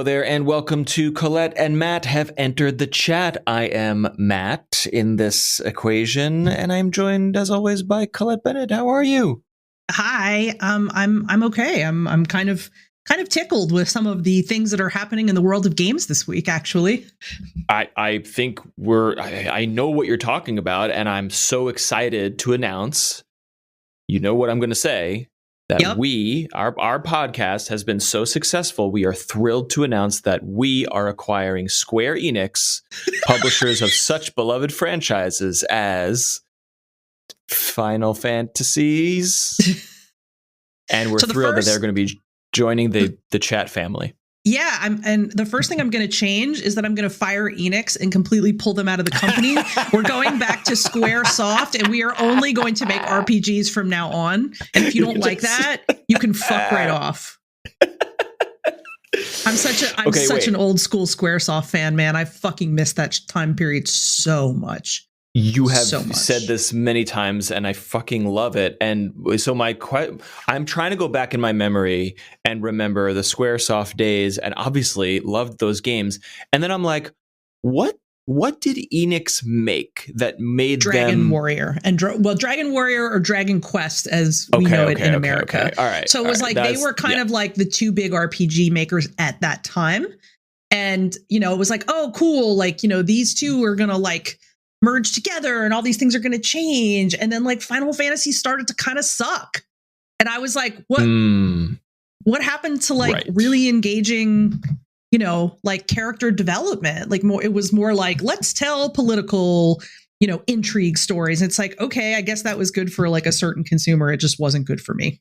Hello there, and welcome to Colette and Matt have entered the chat. I am Matt in this equation, and I'm joined, as always, by Colette Bennett. How are you? Hi, I'm okay. I'm kind of tickled with some of the things that are happening in the world of games this week. Actually, I think I know what you're talking about, and I'm so excited to announce. You know what I'm going to say. That our podcast has been so successful, we are thrilled to announce that we are acquiring Square Enix, publishers of such beloved franchises as Final Fantasies. And we're thrilled that they're going to be joining the chat family. Yeah, and the first thing I'm going to change is that I'm going to fire Enix and completely pull them out of the company. We're going back to Square Soft, and we are only going to make RPGs from now on. And if you don't like that, you can fuck right off. I'm such an old school Squaresoft fan, man. I fucking missed that time period so much. You have said this many times, and I fucking love it. And so I'm trying to go back in my memory and remember the Squaresoft days, and obviously loved those games. And then I'm like, what did Enix make that made Dragon Warrior and Dragon Warrior or Dragon Quest, as we know it in America. Okay. All right. So it was they were kind of like the two big RPG makers at that time, and it was like, oh, cool, like these two are gonna like merge together and all these things are going to change. And then like Final Fantasy started to kind of suck. And I was like, what happened to like really engaging, like character development? Like it was more like, let's tell political, intrigue stories. It's like, okay, I guess that was good for like a certain consumer. It just wasn't good for me.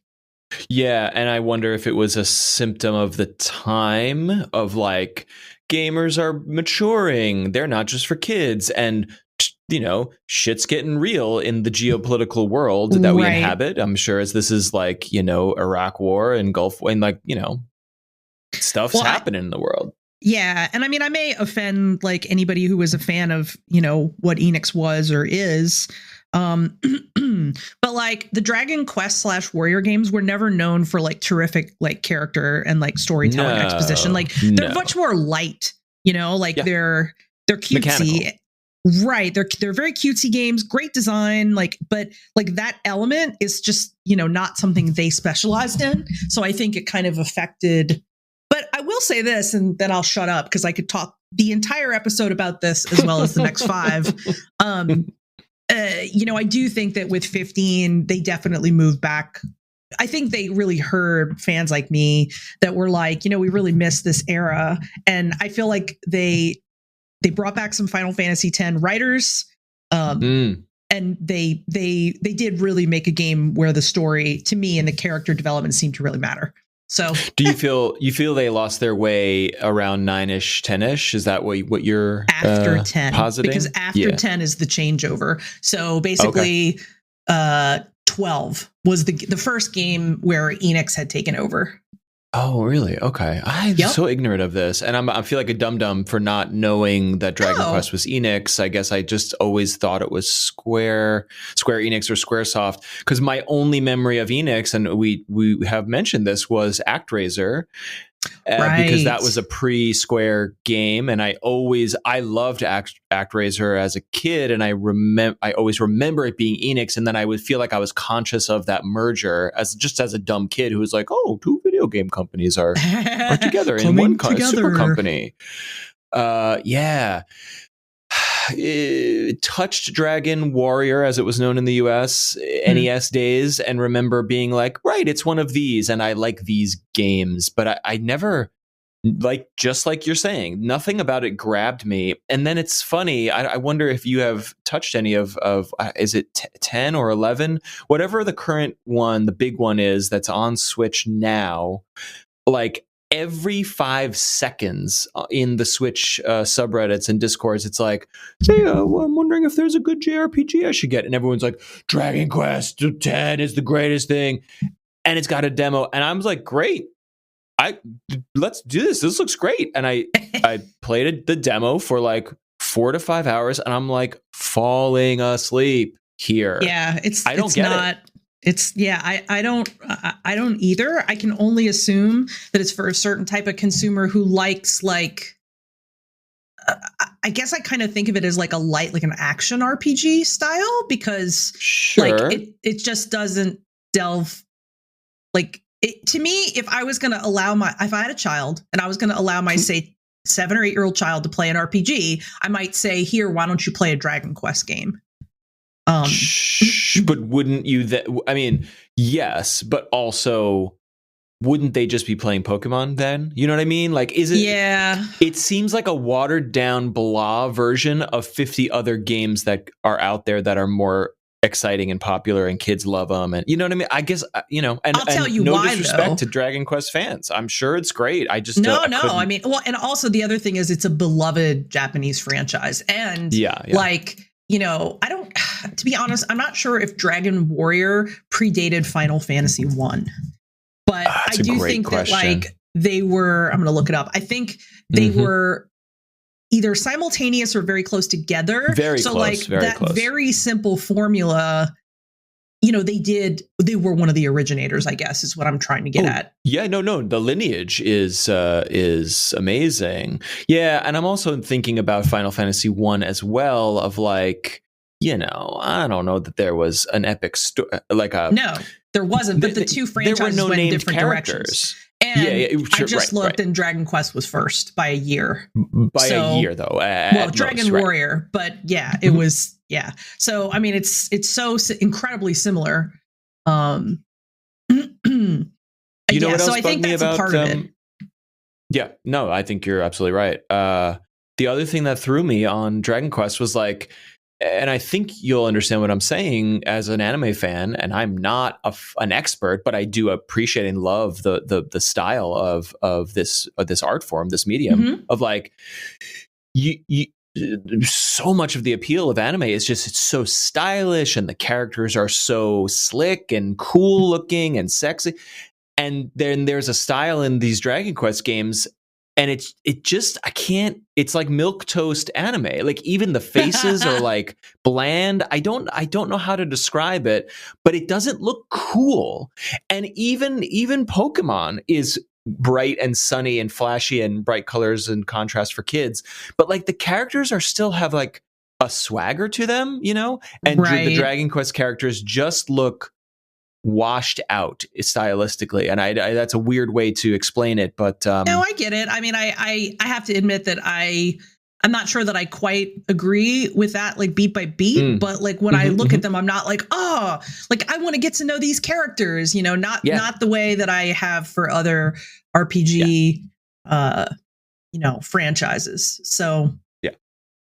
Yeah. And I wonder if it was a symptom of the time of like gamers are maturing. They're not just for kids. And shit's getting real in the geopolitical world that we inhabit. I'm sure as this is like, Iraq war and Gulf and like, stuff's happening in the world. Yeah. And I mean, I may offend like anybody who was a fan of, what Enix was or is. But like the Dragon Quest / Warrior games were never known for like terrific like character and like storytelling exposition. Like they're much more light, they're cutesy. Mechanical. Right. They're very cutesy games, great design, but that element is just, not something they specialized in. So I think it kind of affected. But I will say this, and then I'll shut up because I could talk the entire episode about this as well as the next 5. I do think that with 15, they definitely moved back. I think they really heard fans like me that were like, we really miss this era. And I feel like they brought back some Final Fantasy X writers, and they did really make a game where the story, to me, and the character development seemed to really matter. So, do you feel they lost their way around 9-ish, 10-ish? Is that what you're after 10? Positing? Because after 10 is the changeover. So basically, 12 was the first game where Enix had taken over. Oh, really? Okay. I'm so ignorant of this. And I feel like a dum-dum for not knowing that Dragon Quest was Enix. I guess I just always thought it was Square Enix or Squaresoft. Because my only memory of Enix, and we have mentioned this, was ActRaiser. Because that was a pre-Square game, and I loved ActRaiser as a kid, and I always remember it being Enix, and then I would feel like I was conscious of that merger as a dumb kid who was like, oh, 2 video game companies are together in one super company. Touched Dragon Warrior, as it was known in the US, NES days, and remember being like, right, it's one of these, and I like these games, but I never, like, just like you're saying, nothing about it grabbed me. And then it's funny, I wonder if you have touched any of is it 10 or 11? Whatever the current one, the big one is that's on Switch now, like, every 5 seconds in the Switch subreddits and Discords, it's like, hey, I'm wondering if there's a good JRPG I should get. And everyone's like, Dragon Quest X is the greatest thing. And it's got a demo. And I'm like, great. Let's do this. This looks great. And I played the demo for like 4 to 5 hours. And I'm like falling asleep here. Yeah, I don't get it. I don't either. I can only assume that it's for a certain type of consumer who likes like I guess I kind of think of it as like like an action RPG style, because Sure. like it just doesn't delve like it, to me. If I had a child and I was going to allow my say 7 or 8 year old child to play an RPG, I might say, here, why don't you play a Dragon Quest game? But wouldn't you I mean, yes, but also wouldn't they just be playing Pokemon then? You know what I mean? Like, is it? Yeah. It seems like a watered down blah version of 50 other games that are out there that are more exciting and popular and kids love them. And you know what I mean? I guess, and I'll tell you no why, disrespect though. to Dragon Quest fans. I'm sure it's great. I just No. I mean, well, and also the other thing is it's a beloved Japanese franchise. And like, I don't, to be honest, I'm not sure if Dragon Warrior predated Final Fantasy 1. But I do think that like they were, I'm going to look it up. I think they were either simultaneous or very close together. Very close. Very simple formula, they were one of the originators, I guess, is what I'm trying to get at. Yeah, no. The lineage is amazing. Yeah. And I'm also thinking about Final Fantasy 1 as well, of like, I don't know that there was an epic story No, there wasn't, but the two franchises went in different characters. Directions. And I just looked, and Dragon Quest was first by a year. A year, though. Dragon Warrior, but yeah, it was, yeah. So, I mean, it's so incredibly similar. What else so I think that's a part of it. Yeah, no, I think you're absolutely right. The other thing that threw me on Dragon Quest was like, and I think you'll understand what I'm saying as an anime fan, and I'm not an expert, but I do appreciate and love the style of this art form, this medium of like you. So much of the appeal of anime is just it's so stylish, and the characters are so slick and cool looking and sexy, and then there's a style in these Dragon Quest games. And it's like milquetoast anime. Like even the faces are like bland. I don't know how to describe it, but it doesn't look cool. And even Pokemon is bright and sunny and flashy and bright colors and contrast for kids. But like the characters still have like a swagger to them, And the Dragon Quest characters just look washed out stylistically, and I that's a weird way to explain it, but no, I get it. I mean, I have to admit that I'm not sure that I quite agree with that, like beat by beat, but like when I look at them, I'm not like, oh, like I want to get to know these characters, not the way that I have for other RPG franchises. So yeah,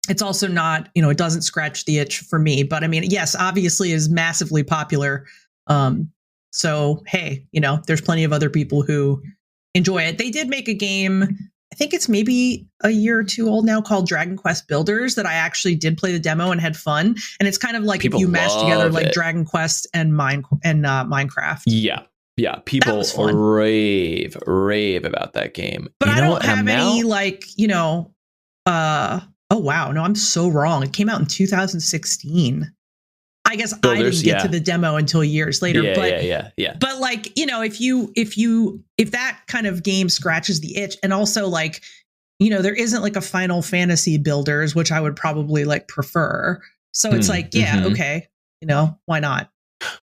it's also not, it doesn't scratch the itch for me, but I mean, yes, obviously is massively popular. So hey, there's plenty of other people who enjoy it. They did make a game, I think it's maybe a year or two old now, called Dragon Quest Builders, that I actually did play the demo and had fun. And it's kind of like people if you mash together like Dragon Quest and Minecraft. Yeah. People rave about that game. But I don't have any like, oh wow, no, I'm so wrong. It came out in 2016. I guess Builders, I didn't get to the demo until years later. Yeah. But like, if that kind of game scratches the itch, and also like, there isn't like a Final Fantasy Builders, which I would probably like prefer. So it's like, okay, why not?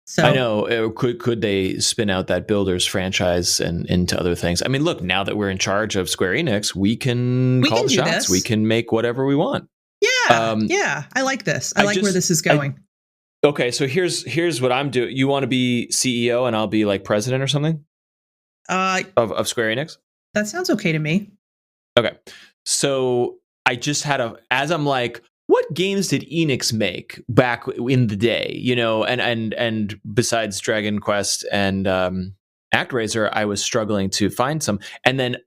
So I know. Could they spin out that Builders franchise and into other things? I mean, look, now that we're in charge of Square Enix, we can call the shots. This. We can make whatever we want. Yeah. I like this. I like where this is going. Okay, so here's what I'm doing. You want to be CEO and I'll be like president or something? Of Square Enix? That sounds okay to me. Okay. So I just as I'm like, what games did Enix make back in the day? And besides Dragon Quest and ActRaiser, I was struggling to find some. And then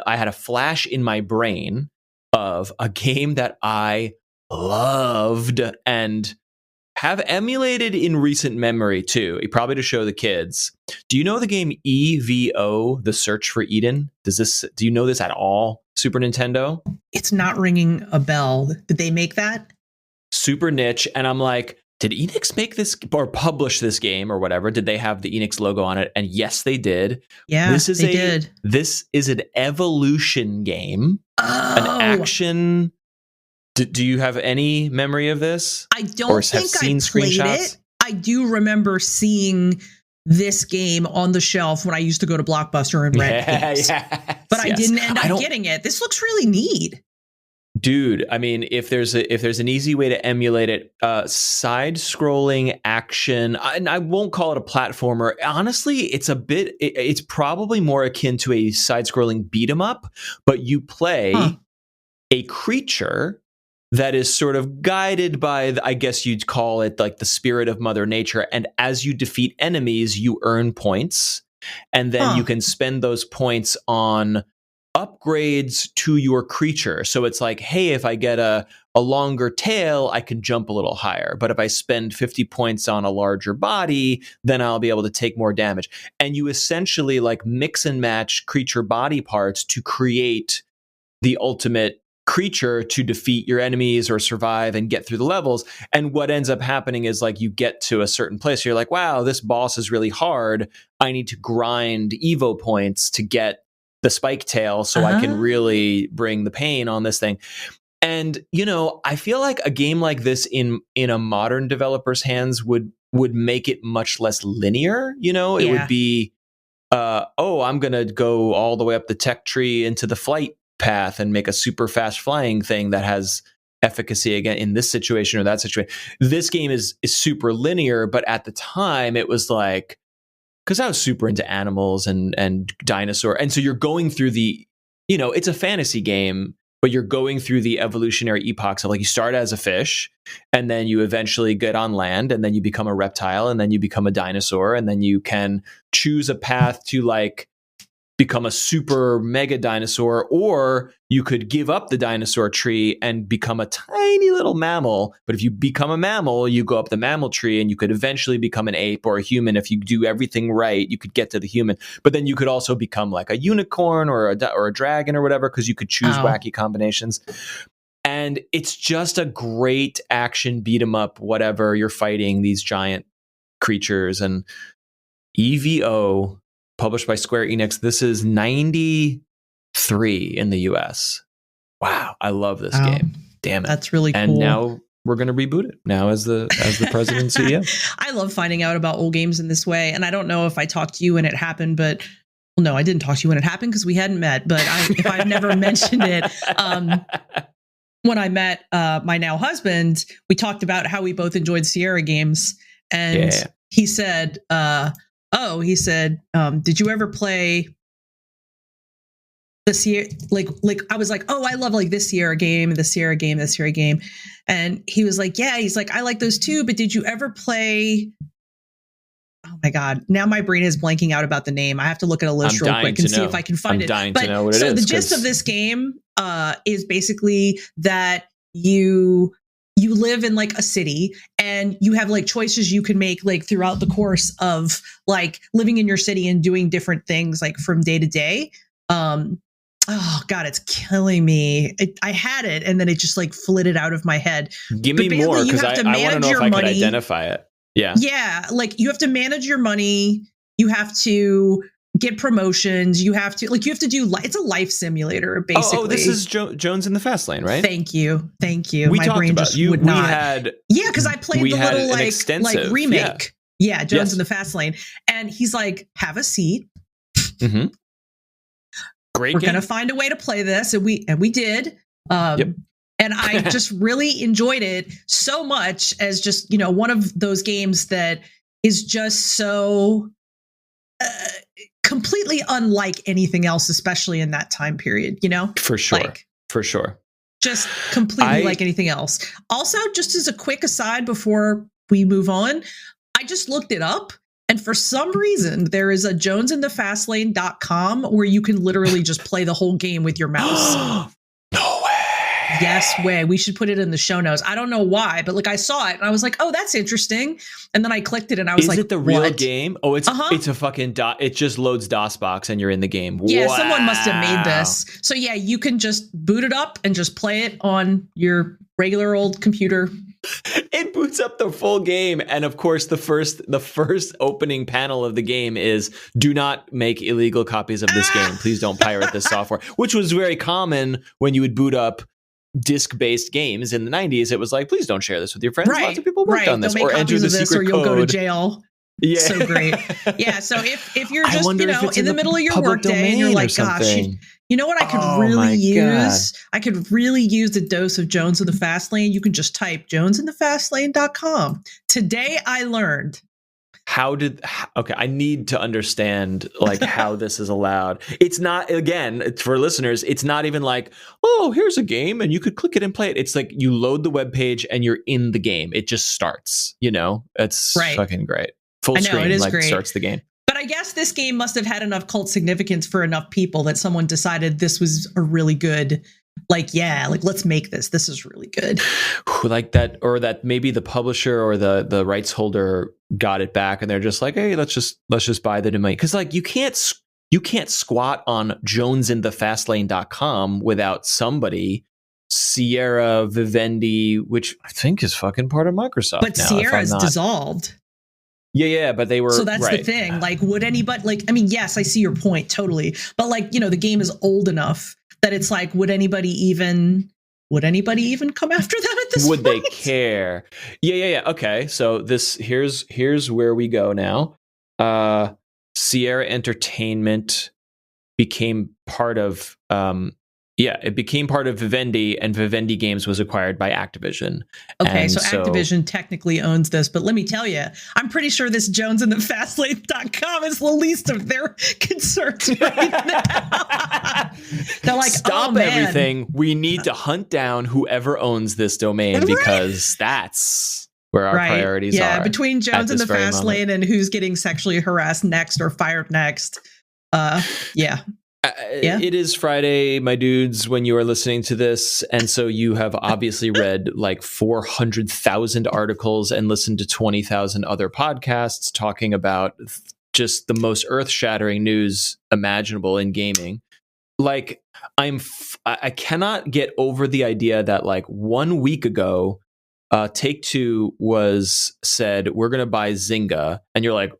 I had a flash in my brain of a game that I loved and have emulated in recent memory too, probably to show the kids. Do you know the game EVO, The Search for Eden? Do you know this at all? Super Nintendo? It's not ringing a bell. Did they make that? Super niche. And I'm like, did Enix make this or publish this game or whatever? Did they have the Enix logo on it? And yes, they did. Yeah, they did. This is an evolution game, an action. Do you have any memory of this? I don't think I played it. I do remember seeing this game on the shelf when I used to go to Blockbuster and rent games. But I didn't end up getting it. This looks really neat. Dude, I mean, if there's an easy way to emulate it, side-scrolling action, and I won't call it a platformer. Honestly, it's probably more akin to a side-scrolling beat 'em up, but you play a creature that is sort of guided by, I guess you'd call it like the spirit of Mother Nature. And as you defeat enemies, you earn points, and then you can spend those points on upgrades to your creature. So it's like, hey, if I get a longer tail, I can jump a little higher. But if I spend 50 points on a larger body, then I'll be able to take more damage. And you essentially like mix and match creature body parts to create the ultimate creature to defeat your enemies or survive and get through the levels. And what ends up happening is like you get to a certain place, you're like, wow, this boss is really hard. I need to grind Evo points to get the spike tail so I can really bring the pain on this thing. And, you know, I feel like a game like this in a modern developer's hands would make it much less linear. You know, it would be, I'm going to go all the way up the tech tree into the flight path and make a super fast flying thing that has efficacy again in this situation or that situation. This game is super linear, but at the time it was like, because I was super into animals and dinosaur. And so you're going through it's a fantasy game, but you're going through the evolutionary epochs of like you start as a fish and then you eventually get on land and then you become a reptile and then you become a dinosaur and then you can choose a path to like become a super mega dinosaur, or you could give up the dinosaur tree and become a tiny little mammal. But if you become a mammal, you go up the mammal tree and you could eventually become an ape or a human. If you do everything right, you could get to the human. But then you could also become like a unicorn or a dragon or whatever, because you could choose wacky combinations. And it's just a great action beat 'em up, whatever. You're fighting these giant creatures. And EVO, published by Square Enix. This is 93 in the US. Wow, I love this game. Damn it. That's really cool. And now we're going to reboot it now as the president and CEO. I love finding out about old games in this way. And I don't know if I talked to you when it happened, but well, no, I didn't talk to you when it happened because we hadn't met. But if I've never mentioned it, when I met my now husband, we talked about how we both enjoyed Sierra games. And he said, did you ever play the Sierra? Like I was like, oh, I love like this Sierra game, this Sierra game. And he was like, yeah, he's like, I like those too. But did you ever play? Oh my God. Now my brain is blanking out about the name. I have to look at a list real quick and see if I can find it. I'm dying to know what it is. So the gist of this game is basically that you live in like a city and you have like choices you can make like throughout the course of like living in your city and doing different things like from day to day. Oh God, it's killing me. I had it and then it just like flitted out of my head. Give me more because I want to know if I could identify it. Yeah. Yeah. Like you have to manage your money. You have to get promotions. You have to do, it's a life simulator, basically. Oh, this is Jones in the Fast Lane, right? Thank you. We talked about you. Would not. Because I played the little like remake. Yeah, Jones in the Fast Lane. And he's like, have a seat. Mm-hmm. Great We're game. going to find a way to play this. And we did. And I just really enjoyed it so much as just, one of those games that is just so completely unlike anything else, especially in that time period, For sure. Just completely like anything else. Also, just as a quick aside before we move on, I just looked it up. And for some reason, there is a jonesinthefastlane.com where you can literally just play the whole game with your mouse. No way. Yes way. We should put it in the show notes. I don't know why, but like I saw it and I was like, oh, that's interesting. And then I clicked it and I was like, is it the real game? Oh, it's a fucking it just loads DOSBox and you're in the game. Yeah, wow. Someone must have made this. So yeah, you can just boot it up and just play it on your regular old computer. It boots up the full game, and of course, the first opening panel of the game is "Do not make illegal copies of this game. Please don't pirate this software," which was very common when you would boot up disc-based games in the 90s. It was like, please don't share this with your friends. Right, Lots of people worked on this, don't make or enter the this, secret or you'll code. go to jail. Yeah, so great. Yeah, so if you're just in the middle of your public workday and you're like, gosh, you know what I could really use? God. I could really use a dose of Jones in the Fast Lane. You can just type jonesinthefastlane.com. Today I learned. Okay, I need to understand like how this is allowed. It's not, again, for listeners, it's not even like, oh, here's a game and you could click it and play it. It's like you load the web page and you're in the game. It just starts, It's fucking great. Full screen, it is great. Starts the game. But I guess this game must have had enough cult significance for enough people that someone decided this was a really good, let's make this. This is really good. Like that, or that maybe the publisher or the rights holder got it back and they're just like, hey, let's just buy the domain. Because like you can't squat on jonesinthefastlane.com without somebody. Sierra Vivendi, which I think is fucking part of Microsoft. But Sierra is dissolved. Yeah, but they were. So that's the thing. Like, would anybody yes, I see your point totally. But the game is old enough that it's like, would anybody even come after them at this point? Would they care? Yeah. Okay. So here's where we go now. Sierra Entertainment became part of it became part of Vivendi, and Vivendi Games was acquired by Activision. Okay, so Activision technically owns this, but let me tell you, I'm pretty sure this jonesinthefastlane.com is the least of their concerns right now. They're like, stop everything. We need to hunt down whoever owns this domain because that's where our priorities are. Yeah, between Jones and the Fast Lane and who's getting sexually harassed next or fired next. Yeah. It is Friday, my dudes, when you are listening to this. And so you have obviously read like 400,000 articles and listened to 20,000 other podcasts talking about just the most earth-shattering news imaginable in gaming. Like, I cannot get over the idea that like 1 week ago, Take-Two said, we're going to buy Zynga. And you're like,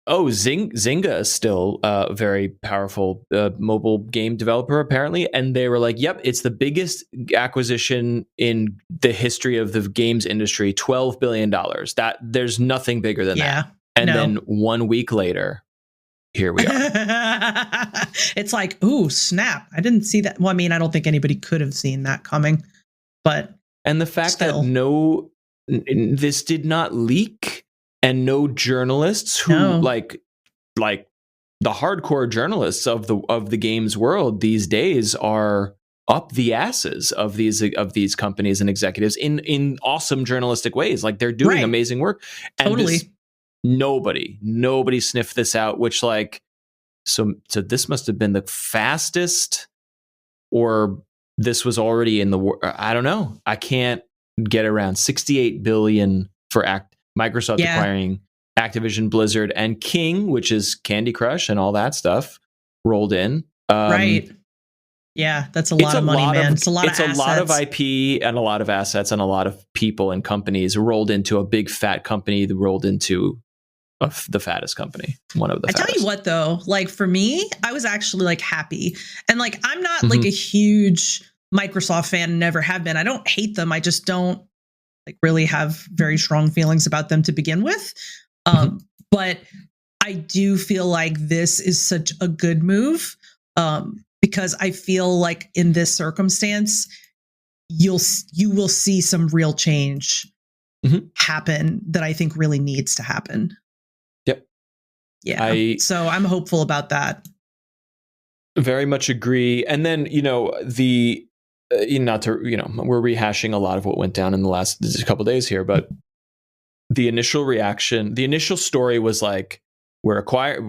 oh, Zynga is still a very powerful mobile game developer, apparently. And they were like, yep, it's the biggest acquisition in the history of the games industry, $12 billion. That there's nothing bigger than that. And then 1 week later, here we are. It's like, ooh, snap. I didn't see that. Well, I mean, I don't think anybody could have seen that coming. And the fact that this did not leak. And no journalists who like the hardcore journalists of the games world these days are up the asses of these companies and executives in awesome journalistic ways. Like they're doing amazing work. And nobody sniffed this out, which so this must have been the fastest, or this was already in the I don't know. I can't get around 68 billion for Microsoft acquiring Activision, Blizzard, and King, which is Candy Crush and all that stuff, rolled in. Right. Yeah, that's a lot of money, man. It's a lot of assets. It's a lot of IP and a lot of assets and a lot of people and companies rolled into a big fat company that rolled into the fattest company. One of the fattest. I tell you what, though, like for me, I was actually like happy. And like, I'm not like a huge Microsoft fan, never have been. I don't hate them. I just don't like really have very strong feelings about them to begin with. But I do feel like this is such a good move because I feel like in this circumstance, you will see some real change happen that I think really needs to happen. Yep. Yeah. So I'm hopeful about that. Very much agree. And then, not to, we're rehashing a lot of what went down in the last couple of days here, but the initial reaction, the initial story was like, we're acquiring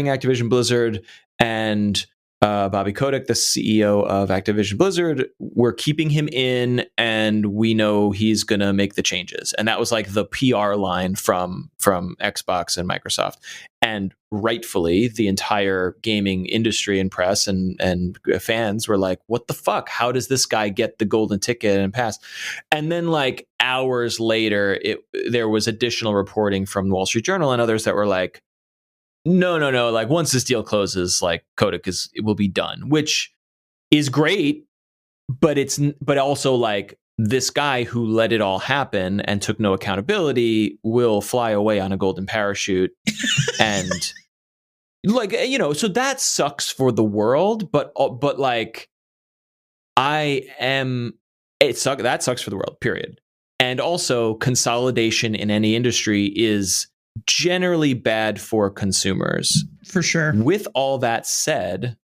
Activision Blizzard, and Bobby Kotick, the CEO of Activision Blizzard, we're keeping him in, and we know he's going to make the changes. And that was like the PR line from Xbox and Microsoft. And rightfully, the entire gaming industry and press and fans were like, what the fuck? How does this guy get the golden ticket and pass? And then like hours later, there was additional reporting from the Wall Street Journal and others that were like, no. Like once this deal closes, like Kotick it will be done, which is great, but also like this guy who let it all happen and took no accountability will fly away on a golden parachute, and like so that sucks for the world, but like that sucks for the world, period. And also consolidation in any industry is generally bad for consumers. For sure. With all that said,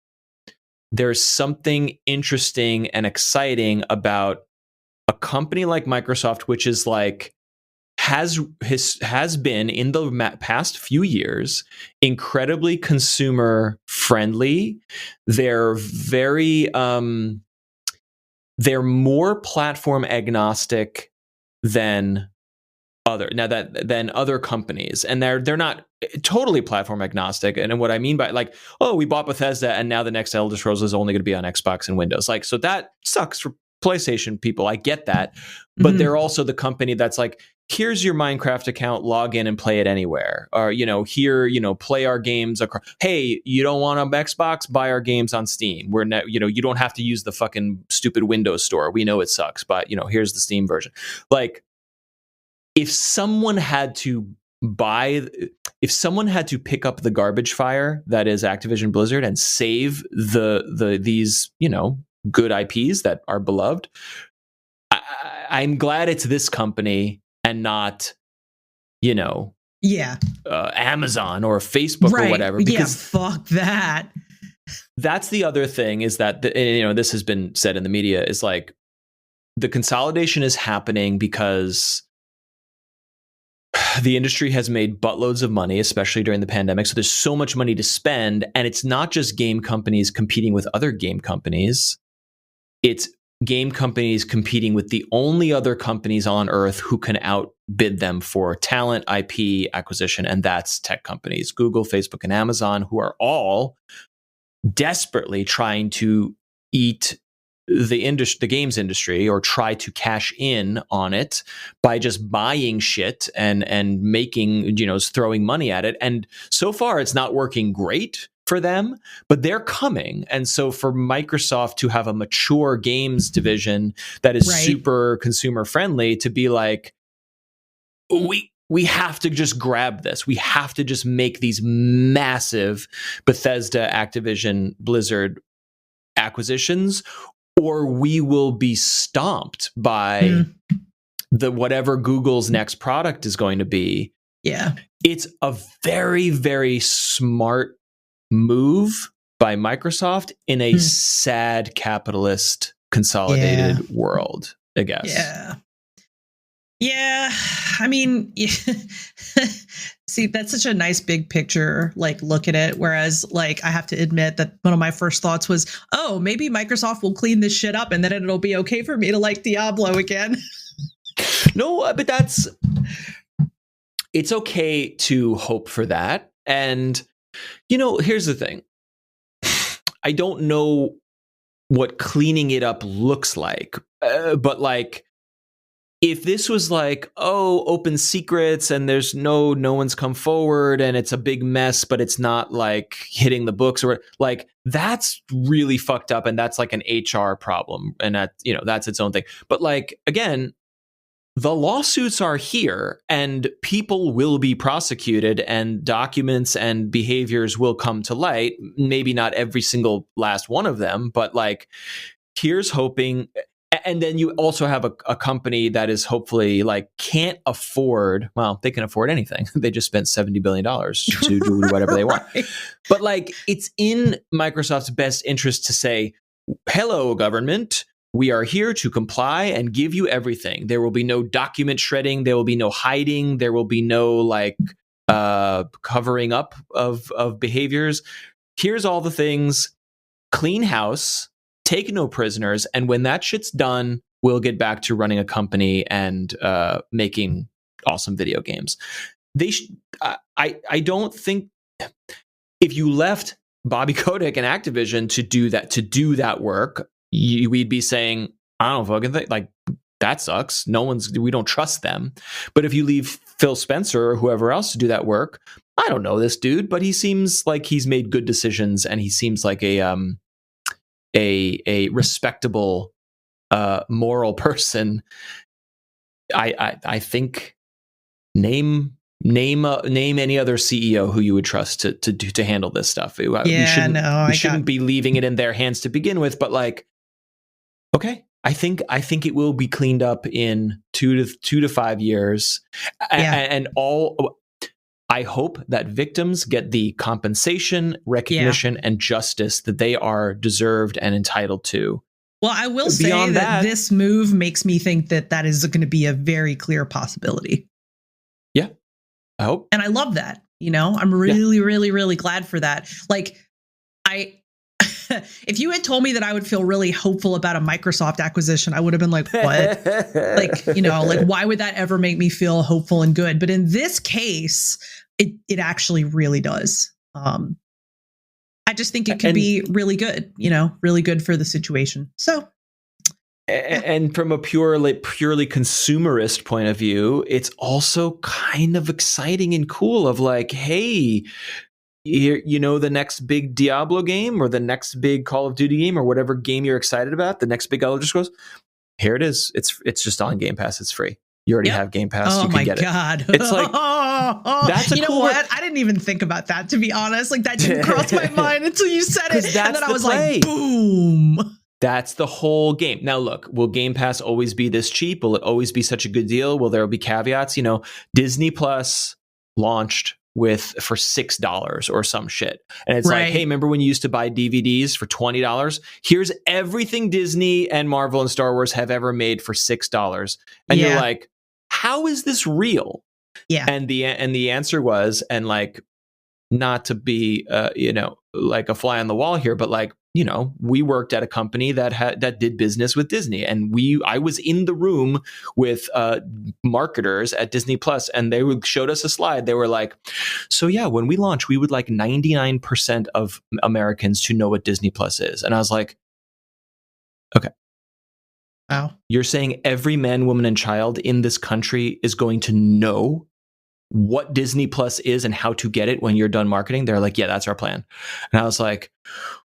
there's something interesting and exciting about a company like Microsoft, which is like has been in the past few years incredibly consumer friendly. They're very they're more platform agnostic than other companies, and they're not totally platform agnostic. And what I mean by like, oh, we bought Bethesda and now the next Elder Scrolls is only going to be on Xbox and Windows, like, so that sucks for PlayStation people. I get that, but they're also the company that's like, here's your Minecraft account, log in and play it anywhere, or here play our games across. Hey, you don't want an Xbox, buy our games on Steam. We're not, you don't have to use the fucking stupid Windows Store. We know it sucks, but here's the Steam version. Like, if someone had to pick up the garbage fire that is Activision Blizzard and save these good IPs that are beloved, I'm glad it's this company and not Amazon or Facebook or whatever. Because fuck that. That's the other thing, is that this has been said in the media, is like the consolidation is happening because the industry has made buttloads of money, especially during the pandemic. So there's so much money to spend. And it's not just game companies competing with other game companies. It's game companies competing with the only other companies on earth who can outbid them for talent, IP acquisition. And that's tech companies, Google, Facebook, and Amazon, who are all desperately trying to eat the games industry, or try to cash in on it by just buying shit and making, throwing money at it. And so far it's not working great for them, but they're coming. And so for Microsoft to have a mature games division that is super consumer friendly, to be like, we have to just grab this. We have to just make these massive Bethesda, Activision, Blizzard acquisitions, or we will be stomped by the whatever Google's next product is going to be. Yeah. It's a very, very smart move by Microsoft in a sad capitalist consolidated world, I guess. Yeah. I mean, see, that's such a nice big picture, like, look at it. Whereas, like, I have to admit that one of my first thoughts was, oh, maybe Microsoft will clean this shit up and then it'll be okay for me to like Diablo again. No, but it's okay to hope for that. And, here's the thing. I don't know what cleaning it up looks like, but like, if this was like, oh, open secrets and there's no one's come forward and it's a big mess, but it's not like hitting the books, or like, that's really fucked up. And that's like an HR problem. And that, that's its own thing. But like, again, the lawsuits are here and people will be prosecuted and documents and behaviors will come to light. Maybe not every single last one of them, but like, here's hoping. And then you also have a company that is hopefully like can't afford, well, they can afford anything. They just spent $70 billion to do whatever they want. But like, it's in Microsoft's best interest to say, hello, government, we are here to comply and give you everything. There will be no document shredding. There will be no hiding. There will be no like covering up of behaviors. Here's all the things. clean house, take no prisoners, and when that shit's done, we'll get back to running a company and making awesome video games. I don't think if you left Bobby Kotick and Activision to do that work, we'd be saying, I don't fucking think, like, that sucks. We don't trust them. But if you leave Phil Spencer or whoever else to do that work, I don't know this dude, but he seems like he's made good decisions, and he seems like a respectable, moral person. I think name any other CEO who you would trust to handle this stuff. We shouldn't be leaving it in their hands to begin with. But like, okay, I think it will be cleaned up in 2 to 5 years, and all. I hope that victims get the compensation, recognition, and justice that they are deserved and entitled to. Well, I will say that this move makes me think that is going to be a very clear possibility. Yeah, I hope. And I love that. I'm really, really, really glad for that. Like, if you had told me that I would feel really hopeful about a Microsoft acquisition, I would have been like, what? like why would that ever make me feel hopeful and good? But in this case, it actually really does. I just think it could be really good, really good for the situation. So, and from a purely consumerist point of view, it's also kind of exciting and cool of like, hey, the next big Diablo game or the next big Call of Duty game or whatever game you're excited about, the next big Elder Scrolls, here it is. It's just on Game Pass. It's free. You already have Game Pass. Oh, you can get God. It. It's like, that's a cool what? I didn't even think about that, to be honest. Like, that didn't cross my mind until you said it. And then I was like, boom. That's the whole game. Now, look, will Game Pass always be this cheap? Will it always be such a good deal? Will there be caveats? Disney Plus launched for $6 or some shit. And it's like, hey, remember when you used to buy DVDs for $20? Here's everything Disney and Marvel and Star Wars have ever made for $6. And you're like, how is this real? Yeah. And the answer was, and like, not to be like a fly on the wall here, but like, we worked at a company that did business with Disney, and I was in the room with marketers at Disney Plus, and they showed us a slide. They were like, so yeah, when we launch, we would like 99% of Americans to know what Disney Plus is. And I was like, okay. Wow. You're saying every man, woman, and child in this country is going to know what Disney Plus is and how to get it when you're done marketing? They're like, yeah, that's our plan. And I was like,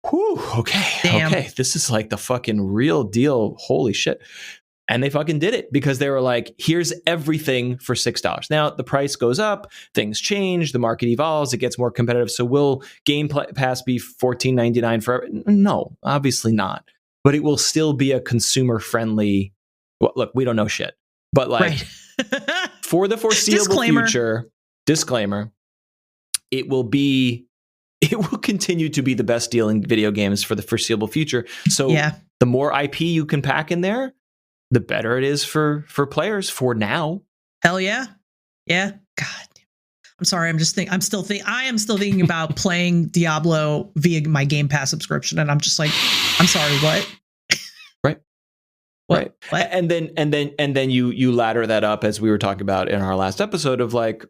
whew, okay, this is like the fucking real deal. Holy shit. And they fucking did it because they were like, here's everything for $6. Now the price goes up, things change, the market evolves, it gets more competitive. So will Game Pass be $14.99 forever? No, obviously not. But it will still be a consumer friendly. Well, look, we don't know shit, but like for the foreseeable future, disclaimer, it will continue to be the best deal in video games for the foreseeable future. So the more IP you can pack in there, the better it is for players for now. Hell yeah. Yeah. God. I'm sorry. I am still thinking about playing Diablo via my Game Pass subscription. And I'm just like, I'm sorry, what? Right. What? And then you ladder that up, as we were talking about in our last episode, of like,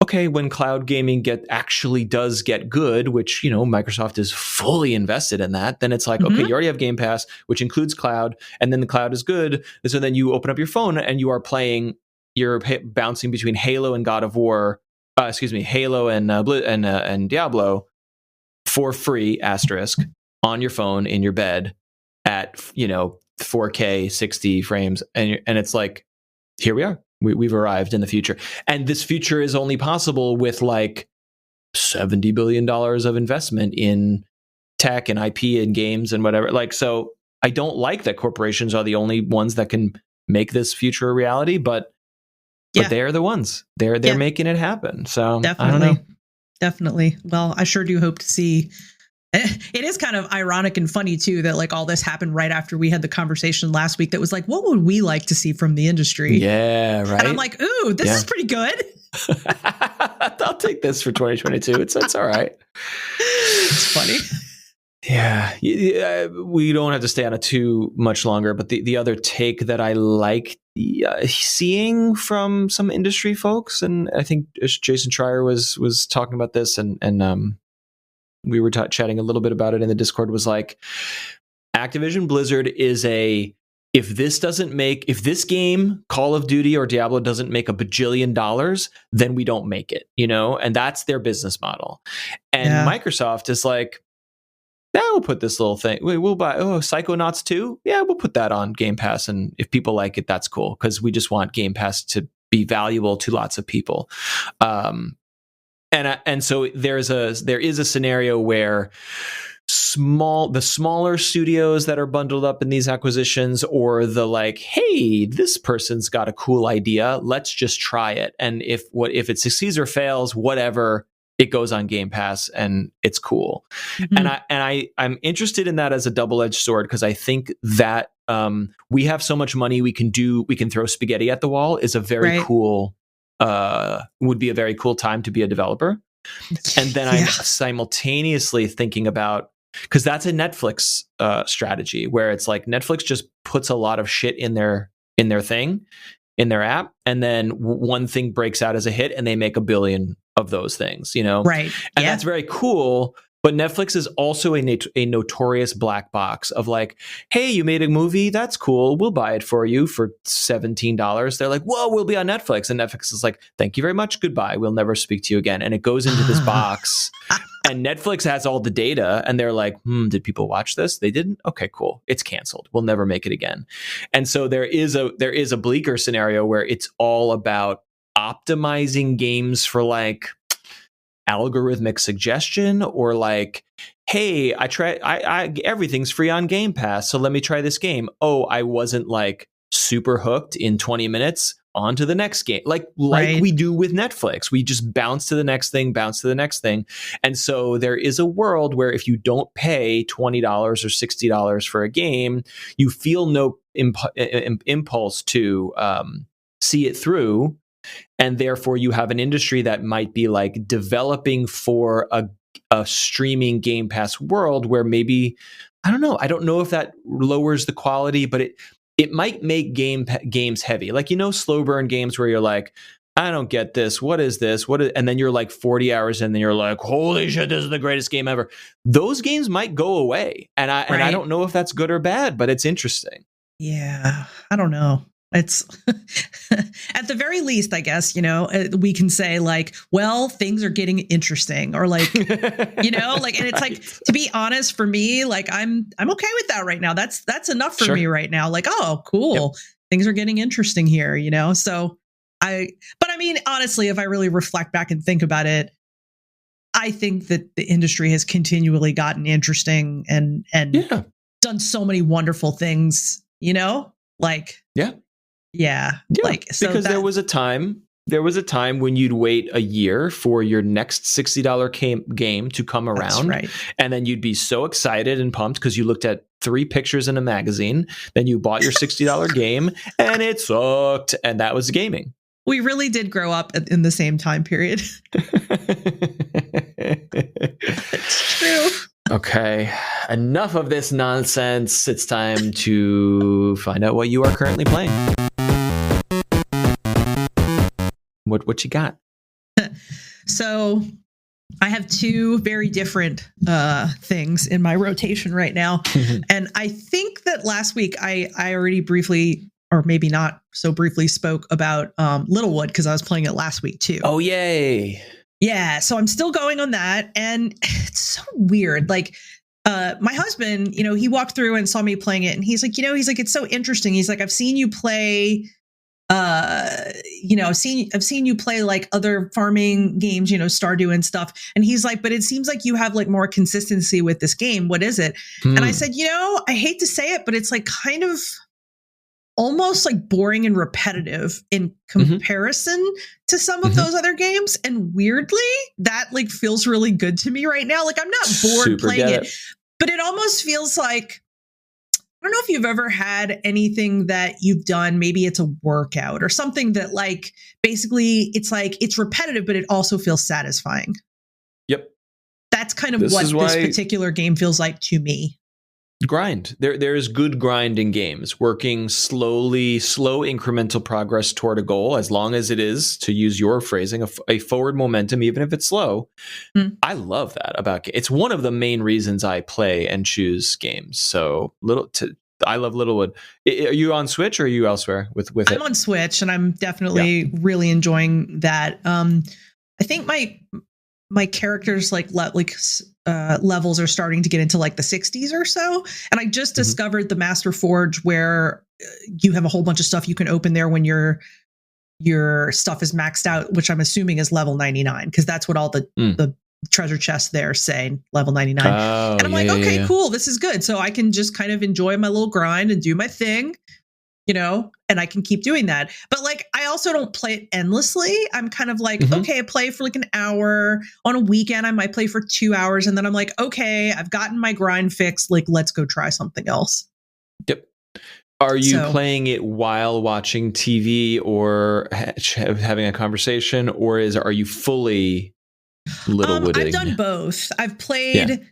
okay, when cloud gaming does get good, which, Microsoft is fully invested in that, then it's like, okay, you already have Game Pass, which includes cloud, and then the cloud is good. And so then you open up your phone and you're bouncing between Halo and God of War, Halo and Diablo for free, asterisk, on your phone in your bed at, 4K 60 frames. And it's like, here we are. We've arrived in the future. And this future is only possible with like $70 billion of investment in tech and IP and games and whatever. Like, so I don't like that corporations are the only ones that can make this future a reality, but they're the ones. They're making it happen. So definitely. I don't know. Definitely. Well, I sure do hope to see. It is kind of ironic and funny too that like all this happened right after we had the conversation last week that was like, what would we like to see from the industry? Yeah, right. And I'm like, ooh, this is pretty good. I'll take this for 2022. It's all right. It's funny. Yeah, we don't have to stay on it too much longer, but the other take that I like seeing from some industry folks, and I think Jason Schreier was talking about this, and we were chatting a little bit about it in the Discord, was like, Activision Blizzard is if this game, Call of Duty or Diablo, doesn't make $1 bajillion, then we don't make it, and that's their business model. And Microsoft is like, yeah, we'll put this little thing. We'll buy Psychonauts 2. Yeah, we'll put that on Game Pass, and if people like it, that's cool, because we just want Game Pass to be valuable to lots of people. And so there is a scenario where the smaller studios that are bundled up in these acquisitions, or the like, hey, this person's got a cool idea, let's just try it, and if it succeeds or fails, whatever, it goes on Game Pass and it's cool. Mm-hmm. I'm interested in that as a double-edged sword, because I think that we have so much money we can throw spaghetti at the wall is a very cool would be a very cool time to be a developer. And then I'm simultaneously thinking about, because that's a Netflix strategy, where it's like Netflix just puts a lot of shit in their app, and then one thing breaks out as a hit and they make 1 billion of those things, right? And that's very cool. But Netflix is also a notorious black box of like, hey, you made a movie, that's cool, we'll buy it for you for $17. They're like, whoa, we'll be on Netflix. And Netflix is like, thank you very much, goodbye, we'll never speak to you again. And it goes into this box, and Netflix has all the data, and they're like, did people watch this? They didn't? Okay, cool, it's canceled, we'll never make it again. And so there is a bleaker scenario where it's all about optimizing games for like algorithmic suggestion, or like, hey, I everything's free on Game Pass, so let me try this game. Oh, I wasn't like super hooked in 20 minutes, on to the next game, like we do with Netflix. We just bounce to the next thing. And so there is a world where if you don't pay $20 or $60 for a game, you feel no impulse to see it through. And therefore you have an industry that might be like developing for a streaming Game Pass world, where maybe, I don't know if that lowers the quality, but it might make games heavy. Like, slow burn games where you're like, I don't get this. What is this? And then you're like 40 hours in, and you're like, holy shit, this is the greatest game ever. Those games might go away. And I don't know if that's good or bad, but it's interesting. Yeah, I don't know. It's at the very least, I guess, we can say like, well, things are getting interesting, or like, and it's like, to be honest, for me, like, I'm okay with that right now. That's enough for me right now. Like, oh, cool. Yep. Things are getting interesting here, So but I mean, honestly, if I really reflect back and think about it, I think that the industry has continually gotten interesting and done so many wonderful things, like, like, so because there was a time when you'd wait a year for your next $60 game to come around. Right. And then you'd be so excited and pumped because you looked at 3 pictures in a magazine. Then you bought your $60 game and it sucked. And that was gaming. We really did grow up in the same time period. It's true. Okay, enough of this nonsense. It's time to find out what you are currently playing. What you got? So I have 2 very different things in my rotation right now. And I think that last week I already briefly, or maybe not so briefly, spoke about Littlewood, because I was playing it last week too. Oh, yay. Yeah, so I'm still going on that, and it's so weird. Like, my husband, he walked through and saw me playing it, and he's like, it's so interesting. He's like, I've seen you play, I've seen you play like other farming games, Stardew and stuff. And he's like, but it seems like you have like more consistency with this game. What is it? And I said, I hate to say it, but it's like kind of almost like boring and repetitive in comparison to some of those other games. And weirdly, that like feels really good to me right now. Like, I'm not bored playing it, but it almost feels like, I don't know if you've ever had anything that you've done. Maybe it's a workout or something that like, basically it's like, it's repetitive, but it also feels satisfying. Yep. that's kind of what this particular game feels like to me. Grind. There is good grind in games, working slow incremental progress toward a goal, as long as it is, to use your phrasing, a forward momentum, even if it's slow. I love that about games. It's one of the main reasons I play and choose games. So I love Littlewood. Are you on Switch or are you elsewhere with it? I'm on Switch, and I'm definitely really enjoying that. I think my characters levels are starting to get into like the 60s or so, and I just discovered the Master Forge, where you have a whole bunch of stuff you can open there when your stuff is maxed out, which I'm assuming is level 99, because that's what all the treasure chests there say, level 99. And I'm like, okay, cool, this is good. So I can just kind of enjoy my little grind and do my thing, and I can keep doing that. But like, I also don't play it endlessly. I'm kind of like, okay, I play for like an hour. On a weekend, I might play for 2 hours. And then I'm like, okay, I've gotten my grind fixed. Like, let's go try something else. Yep. Are you playing it while watching TV or having a conversation, or are you fully Littlewooding? I've done both. I've played it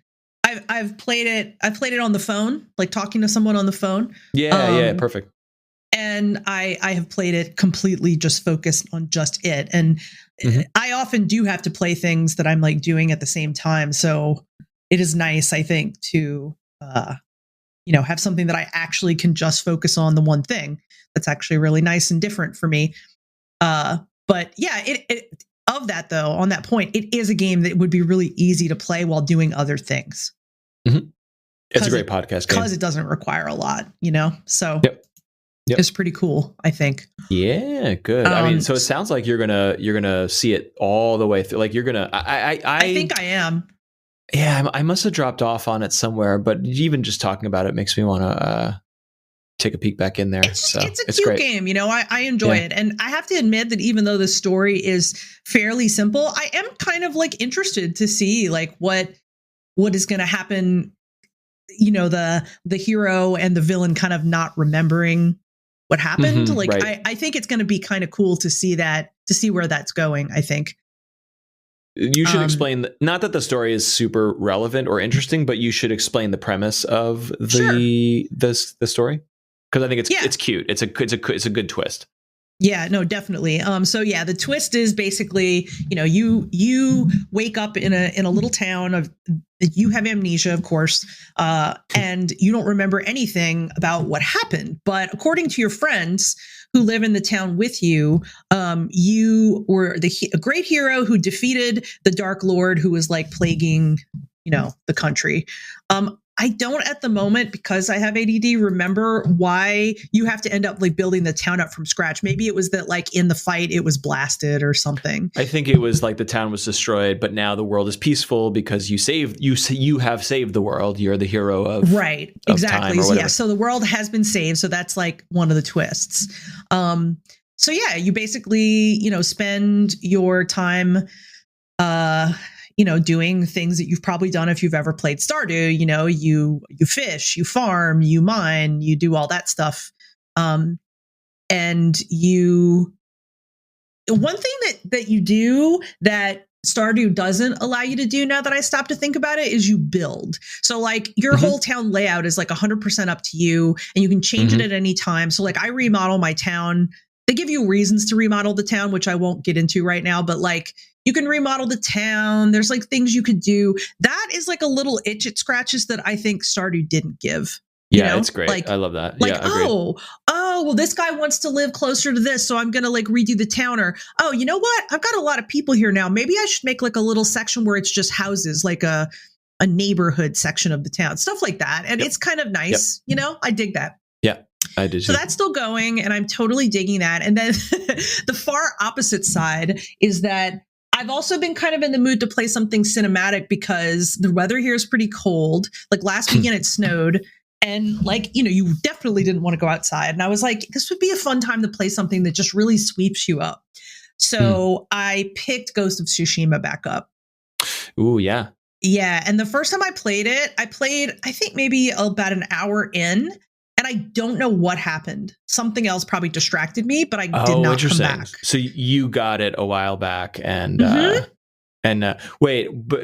on the phone, like talking to someone on the phone. Yeah, perfect. And I have played it completely just focused on just it. And I often do have to play things that I'm like doing at the same time. So it is nice, I think, to, have something that I actually can just focus on the one thing. That's actually really nice and different for me. But yeah, of that though, on that point, it is a game that would be really easy to play while doing other things. It's a great podcast game. Because it doesn't require a lot, So Yep. It's pretty cool, I think. Yeah, good. I mean, so it sounds like you're gonna see it all the way through. Like you're gonna. I think I am. Yeah, I must have dropped off on it somewhere, but even just talking about it makes me want to take a peek back in there. It's a cute great game, I enjoy it, and I have to admit that even though the story is fairly simple, I am kind of like interested to see like what is going to happen. The hero and the villain kind of not remembering what happened. Right. I think it's going to be kind of cool to see where that's going. I think you should explain, not that the story is super relevant or interesting, but you should explain the premise of the story, because I think it's cute. It's a good twist. Yeah, no, definitely. So yeah, the twist is basically, you wake up in a little town you have amnesia, of course, and you don't remember anything about what happened. But according to your friends who live in the town with you, you were a great hero who defeated the Dark Lord who was like plaguing, the country. I don't at the moment, because I have ADD, remember why you have to end up like building the town up from scratch. Maybe it was that like in the fight it was blasted or something. I think it was like the town was destroyed, but now the world is peaceful because you have saved the world. You're the hero of exactly. Time or yeah, so the world has been saved. So that's like one of the twists. So yeah, you basically spend your time doing things that you've probably done if you've ever played Stardew. You fish, you farm, you mine, you do all that stuff. And one thing that you do that Stardew doesn't allow you to do, now that I stopped to think about it, is you build. So like your whole town layout is like 100% up to you, and you can change it at any time. So like I remodel my town. They give you reasons to remodel the town, which I won't get into right now, but like you can remodel the town. There's like things you could do. That is like a little itch it scratches that I think Stardew didn't give. Yeah, it's great. Like, I love that. Like, yeah, agreed. Well, this guy wants to live closer to this, so I'm going to like redo the town. Or, you know what? I've got a lot of people here now. Maybe I should make like a little section where it's just houses, like a neighborhood section of the town, stuff like that. And it's kind of nice. I dig that. Yeah. I did. So that's still going, and I'm totally digging that. And then the far opposite side is that I've also been kind of in the mood to play something cinematic, because the weather here is pretty cold. Like last weekend it snowed, and like, you definitely didn't want to go outside. And I was like, this would be a fun time to play something that just really sweeps you up. So I picked Ghost of Tsushima back up. Ooh, yeah. Yeah. And the first time I played, I think maybe about an hour in. And I don't know what happened. Something else probably distracted me, but I did not come back. So you got it a while back, and And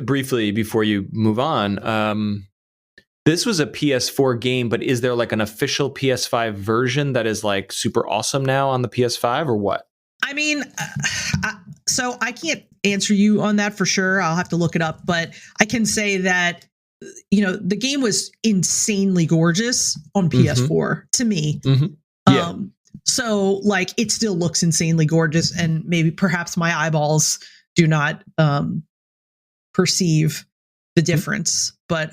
briefly before you move on, this was a PS4 game, but is there like an official PS5 version that is like super awesome now on the PS5 or what? I mean, so I can't answer you on that for sure. I'll have to look it up, but I can say that, the game was insanely gorgeous on PS4 to me. Yeah. So like it still looks insanely gorgeous, and maybe perhaps my eyeballs do not perceive the difference. But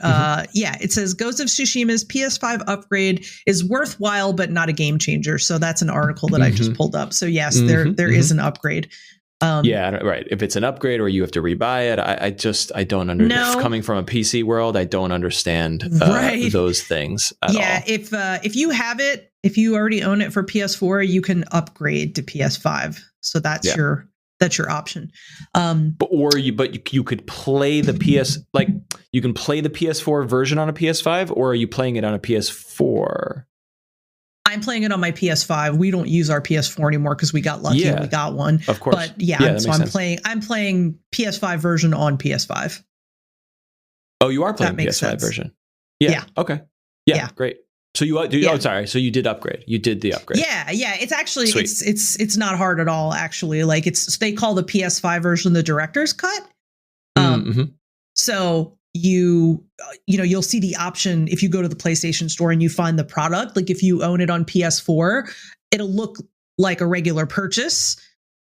it says Ghost of Tsushima's PS5 upgrade is worthwhile but not a game changer. So that's an article that I just pulled up. So yes, there is an upgrade. Right. If it's an upgrade or you have to rebuy it, I don't understand. No. Coming from a PC world, I don't understand those things at all. If you have it, if you already own it for PS4, you can upgrade to PS5. So that's your option. But you could play the you can play the PS4 version on a PS5, or are you playing it on a PS4? I'm playing it on my PS5. We don't use our PS4 anymore because we got lucky and we got one. Of course. But so I'm playing PS5 version on PS5. Oh, you are playing PS5 version. Yeah. Okay. Yeah. Great. So so you did upgrade. You did the upgrade. Yeah. It's actually it's not hard at all. Actually, like they call the PS5 version the director's cut. So you'll see the option if you go to the PlayStation Store and you find the product. Like if you own it on PS4, it'll look like a regular purchase.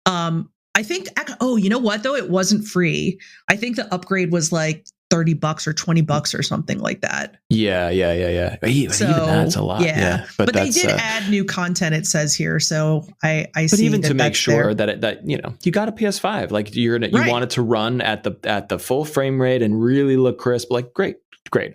I think. Oh, you know what though? It wasn't free. I think the upgrade was like $30 or $20 or something like that. Yeah. So, even that's a lot. Yeah. But they did add new content, it says here. So I see. But even to make sure that you got a PS5, like you want it to run at the full frame rate and really look crisp. Like great.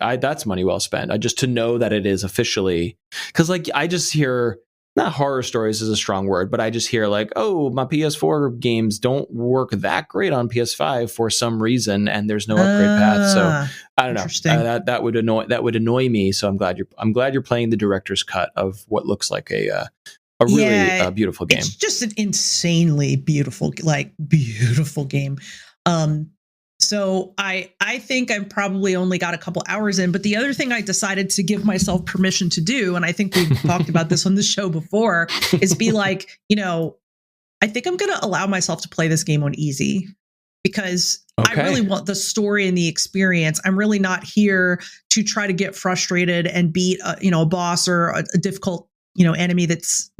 That's money well spent. Just to know that it is officially, because like I just hear. Not horror stories is a strong word, but I just hear like, oh, my PS4 games don't work that great on PS5 for some reason, and there's no upgrade path. So I don't know. That would annoy me. So I'm glad you're playing the director's cut of what looks like a really beautiful game. It's just an insanely beautiful game. So I think I've probably only got a couple hours in, but the other thing I decided to give myself permission to do, and I think we've talked about this on the show before, is be like, I think I'm going to allow myself to play this game on easy because I really want the story and the experience. I'm really not here to try to get frustrated and beat a boss or a difficult, enemy that's,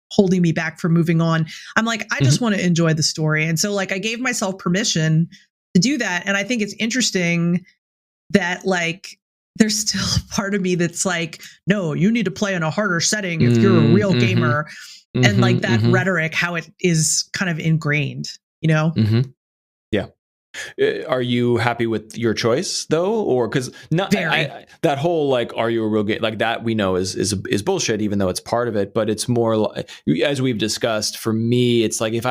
holding me back from moving on. I'm like, I just want to enjoy the story. And so like I gave myself permission to do that. And I think it's interesting that like there's still a part of me that's like, no, you need to play in a harder setting if you're a real gamer. And like that rhetoric, how it is kind of ingrained, Yeah. Are you happy with your choice though? Or because that whole like, are you a real game like that we know is bullshit, even though it's part of it. But it's more like, as we've discussed, for me, it's like if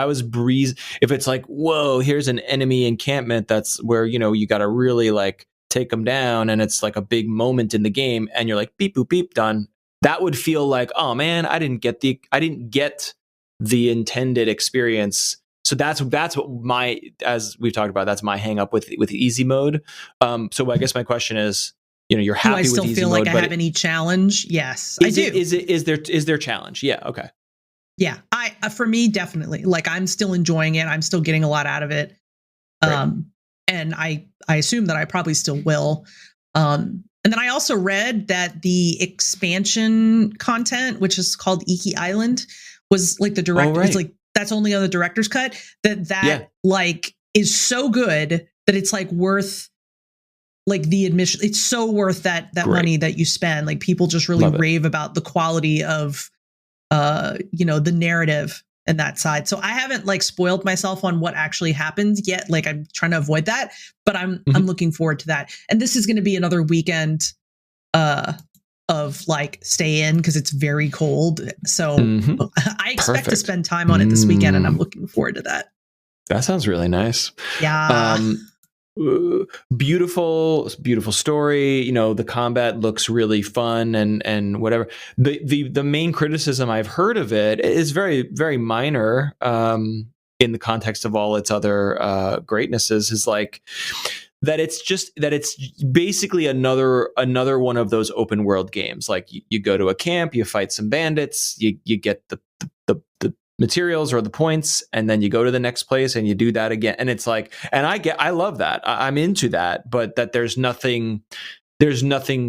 it's like, whoa, here's an enemy encampment that's where, you got to really like take them down. And it's like a big moment in the game. And you're like, beep, boop, beep, done. That would feel like, oh man, I didn't get the intended experience. So that's what as we've talked about, that's my hang up with easy mode. So I guess my question is, you're happy with easy mode. Do I still feel like I have any challenge? Yes, I do. Is there challenge? Yeah. Okay. Yeah. For me, definitely. Like I'm still enjoying it. I'm still getting a lot out of it. And I assume that I probably still will. And then I also read that the expansion content, which is called Iki Island, was like the direct. It's like that's only on the director's cut. That like is so good that it's like worth like the admission. It's so worth that money that you spend. Like people just really rave about the quality of the narrative and that side. So I haven't like spoiled myself on what actually happens yet. Like I'm trying to avoid that, but I'm looking forward to that. And this is going to be another weekend of like stay in because it's very cold. So I expect to spend time on it this weekend, and I'm looking forward to that. That sounds really nice. Yeah. Beautiful story. The combat looks really fun and whatever. The main criticism I've heard of it is very, very minor. in the context of all its other greatnesses, is like that it's basically another one of those open world games. Like you go to a camp, you fight some bandits, you get the materials or the points, and then you go to the next place and you do that again. And it's like, and I love that. I'm into that, but that there's nothing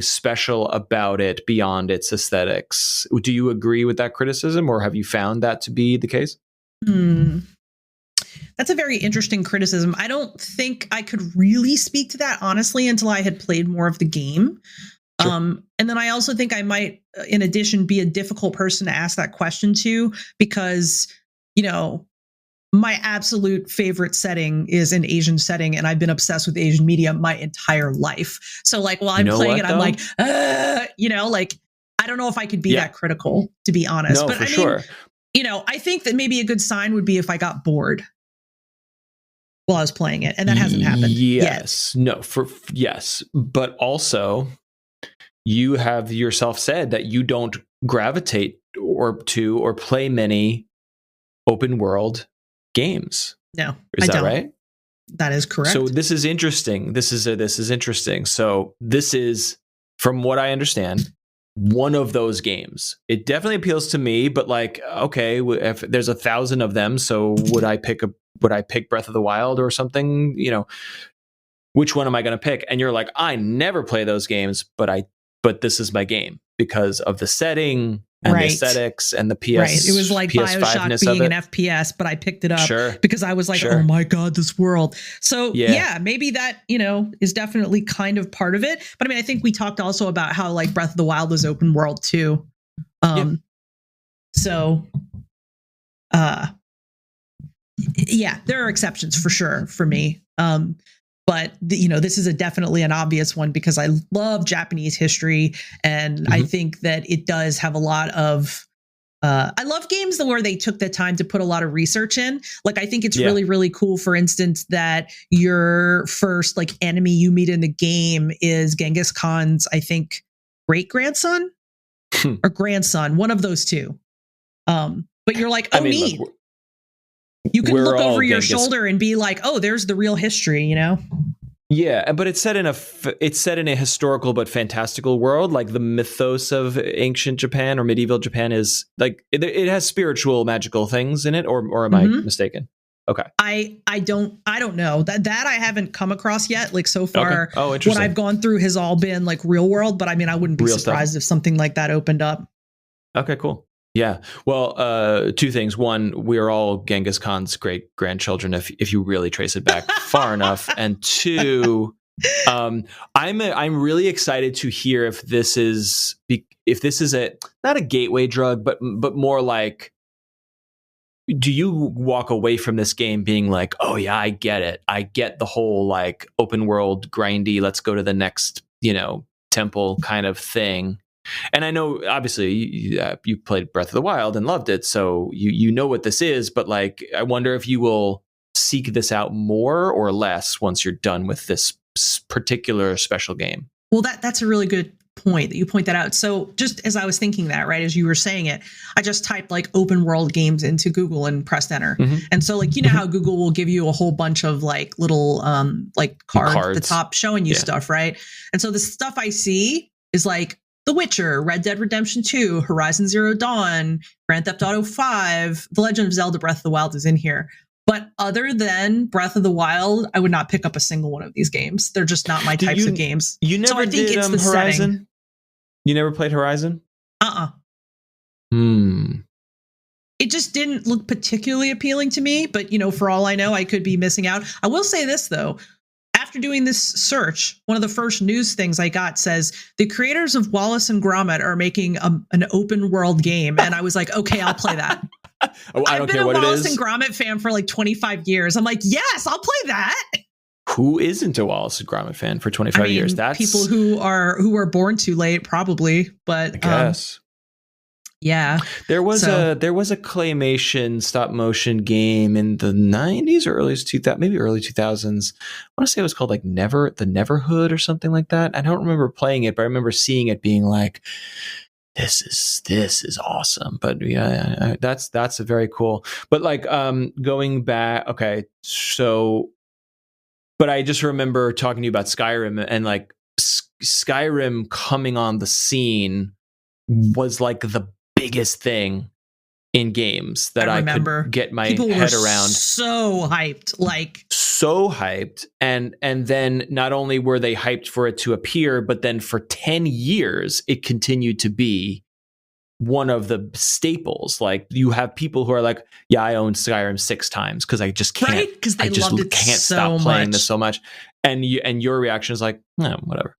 special about it beyond its aesthetics. Do you agree with that criticism, or have you found that to be the case? That's a very interesting criticism. I don't think I could really speak to that honestly until I had played more of the game. Sure. And then I also think I might, in addition, be a difficult person to ask that question to, because, my absolute favorite setting is an Asian setting, and I've been obsessed with Asian media my entire life. So like while I'm playing it, I'm like, like, I don't know if I could be that critical, to be honest. No, but for sure. I think that maybe a good sign would be if I got bored while I was playing it, and that hasn't happened yet. No, yes. But also, you have yourself said that you don't gravitate or play many open world games. No, is that right? That is correct. So this is interesting. This is interesting. So this is, from what I understand, one of those games. It definitely appeals to me, but like, okay, if there's 1,000 of them, so would I pick Breath of the Wild or something? Which one am I going to pick? And you're like, I never play those games, but this is my game because of the setting and the aesthetics and the PS. Right. It was like BioShock being an FPS, but I picked it up because I was like, oh my God, this world. So yeah, maybe that, is definitely kind of part of it. But I mean, I think we talked also about how like Breath of the Wild was open world too. So, yeah, there are exceptions for sure for me. But this is definitely an obvious one because I love Japanese history, and I think that it does have a lot of. I love games where they took the time to put a lot of research in. Like, I think it's really, really cool, for instance, that your first like enemy you meet in the game is Genghis Khan's, I think, great grandson or grandson, one of those two. But you're like, oh, neat. Look, you can look over your shoulder and be like, oh, there's the real history, Yeah, but it's set in a historical but fantastical world. Like the mythos of ancient Japan or medieval Japan is like it has spiritual, magical things in it, or am I mistaken? Okay, I don't know that I haven't come across yet. Like so far, okay. Oh, interesting. What I've gone through has all been like real world. But I mean, I wouldn't be surprised if something like that opened up. Okay, cool. Yeah. Well, two things. One, we're all Genghis Khan's great grandchildren if you really trace it back far enough. And two, I'm really excited to hear if this is not a gateway drug, but more like, do you walk away from this game being like, oh yeah, I get it. I get the whole like open world grindy, let's go to the next, temple kind of thing. And I know, obviously, you played Breath of the Wild and loved it, so you know what this is. But like, I wonder if you will seek this out more or less once you're done with this particular special game. Well, that's a really good point that you point that out. So just as I was thinking that, right, as you were saying it, I just typed like open world games into Google and pressed enter. And so like, how Google will give you a whole bunch of like little like cards at the top showing you stuff, right? And so the stuff I see is like The Witcher, Red Dead Redemption 2, Horizon Zero Dawn, Grand Theft Auto 5, The Legend of Zelda Breath of the Wild is in here. But other than Breath of the Wild, I would not pick up a single one of these games. They're just not my types of games. You never did Horizon? Setting. You never played Horizon? It just didn't look particularly appealing to me. But, for all I know, I could be missing out. I will say this, though. After doing this search, one of the first news things I got says the creators of Wallace and Gromit are making an open world game. And I was like, okay, I'll play that. I don't care what it is. I've been a Wallace and Gromit fan for like 25 years. I'm like, yes, I'll play that. Who isn't a Wallace and Gromit fan for 25 years? That's people who are born too late, probably. But I guess. Yeah. There was a claymation stop motion game in the 90s or early 2000s, maybe early 2000s. I want to say it was called like the Neverhood or something like that. I don't remember playing it, but I remember seeing it being like, this is awesome. But yeah, that's a very cool. But like going back, okay, so but I just remember talking to you about Skyrim, and like Skyrim coming on the scene was like the biggest thing in games that I could get my head around. So hyped, like so hyped, and then not only were they hyped for it to appear, but then for 10 years it continued to be one of the staples. Like you have people who are like, yeah, I owned Skyrim 6 times because I just can't, right? Because they loved it can't so stop playing much. this so much. And your reaction is like, no, whatever.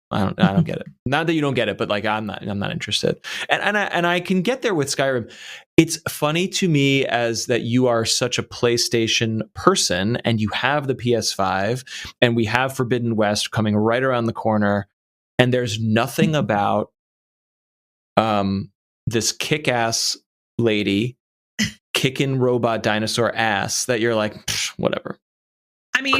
I don't get it. Not that you don't get it, but like I'm not interested. And I can get there with Skyrim. It's funny to me as that you are such a PlayStation person and you have the PS5 and we have Forbidden West coming right around the corner, and there's nothing about this kick-ass lady kicking robot dinosaur ass that you're like, whatever. I mean,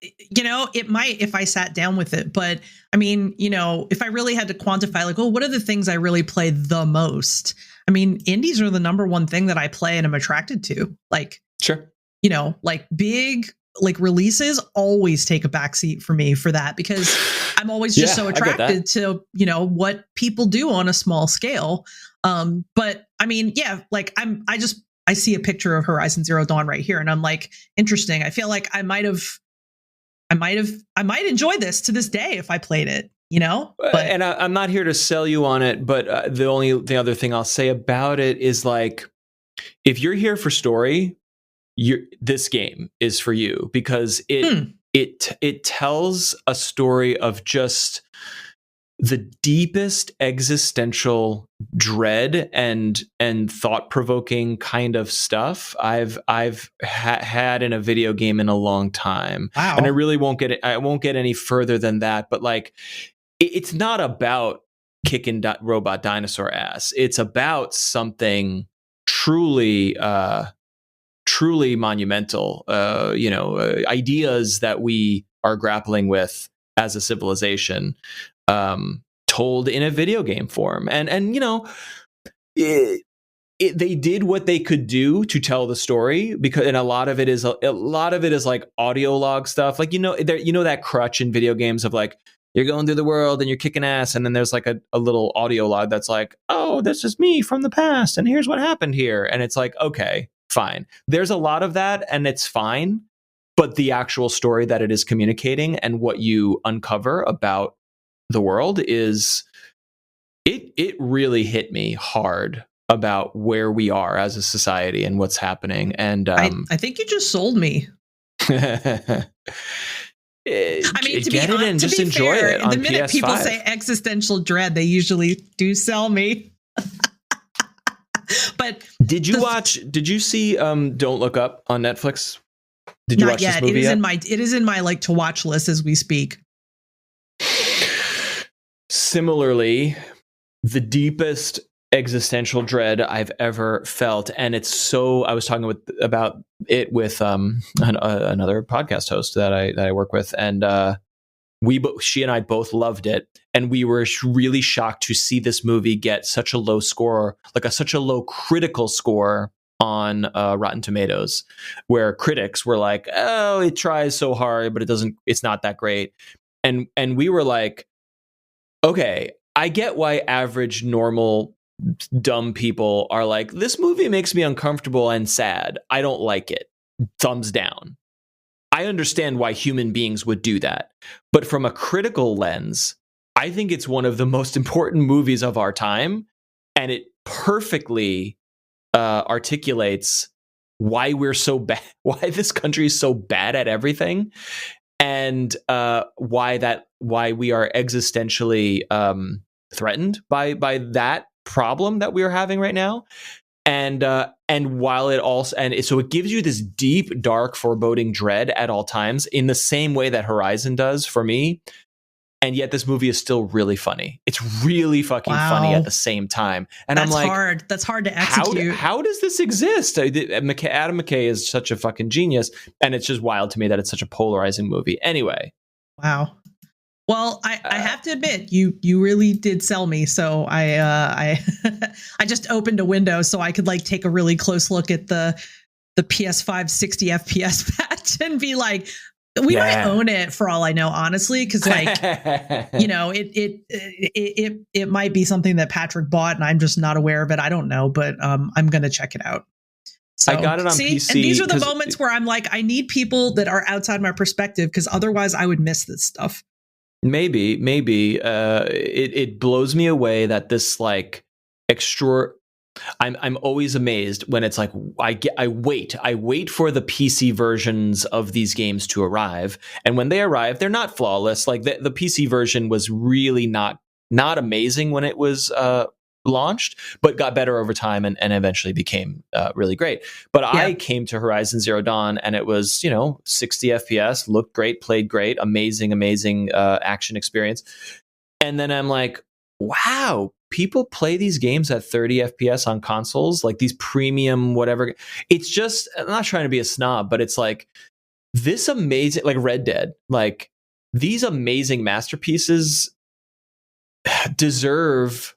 it might if I sat down with it, but I mean, if I really had to quantify, like, what are the things I really play the most? I mean, indies are the number one thing that I play and I'm attracted to. Like, sure, like big like releases always take a backseat for me for that, because I'm always just so attracted to what people do on a small scale. But I mean, yeah, like I see a picture of Horizon Zero Dawn right here, and I'm like, interesting. I feel like I might enjoy this to this day if I played it, But, and I'm not here to sell you on it, but the other thing I'll say about it is like, if you're here for story, this game is for you, because it tells a story of just the deepest existential dread and thought-provoking kind of stuff I've had in a video game in a long time. Wow. And I really won't get any further than that. But like, it's not about kicking robot dinosaur ass. It's about something truly monumental. Ideas that we are grappling with as a civilization. Told in a video game form, and they did what they could do to tell the story, because and a lot of it is like audio log stuff, like that crutch in video games of like, you're going through the world and you're kicking ass, and then there's like a little audio log that's like, oh, this is me from the past and here's what happened here, and it's like, okay, fine, there's a lot of that and it's fine, but the actual story that it is communicating and what you uncover about the world is it really hit me hard about where we are as a society and what's happening. And I think you just sold me. I mean, to get it and just enjoy it on the minute PS5. People say existential dread, they usually do sell me. But did you see Don't Look Up on Netflix? Did you watch this movie yet? It is in my like to watch list as we speak. Similarly, the deepest existential dread I've ever felt, and it's so. I was talking about it with another podcast host that I work with, and she and I both loved it, and we were really shocked to see this movie get such a low score, such a low critical score on Rotten Tomatoes, where critics were like, "Oh, it tries so hard, but it's not that great," and we were like, okay, I get why average, normal, dumb people are like, this movie makes me uncomfortable and sad. I don't like it. Thumbs down. I understand why human beings would do that. But from a critical lens, I think it's one of the most important movies of our time. And it perfectly articulates why we're so bad, why this country is so bad at everything. And why we are existentially threatened by that problem that we are having right now, and while it also so it gives you this deep, dark, foreboding dread at all times in the same way that Horizon does for me, and yet this movie is still really funny. It's really fucking funny at the same time, and I'm like, that's hard to execute. How does this exist? Adam McKay is such a fucking genius, and it's just wild to me that it's such a polarizing movie. Anyway, wow. Well, I have to admit, you really did sell me. So I I just opened a window so I could like take a really close look at the PS5 60 FPS patch and be like, we might own it for all I know, honestly, because like it might be something that Patrick bought and I'm just not aware of it. I don't know, but I'm gonna check it out. So, I got it on PC. And these are the moments where I'm like, I need people that are outside my perspective because otherwise I would miss this stuff. Maybe it blows me away that this like I'm always amazed when it's like I wait for the PC versions of these games to arrive, and when they arrive, they're not flawless. Like the PC version was really not amazing when it was launched, but got better over time and eventually became really great. But I came to Horizon Zero Dawn and it was 60 FPS, looked great, played great, amazing action experience, and then I'm like, wow, people play these games at 30 FPS on consoles, like these premium whatever. It's just, I'm not trying to be a snob, but it's like this amazing, like Red Dead, like these amazing masterpieces deserve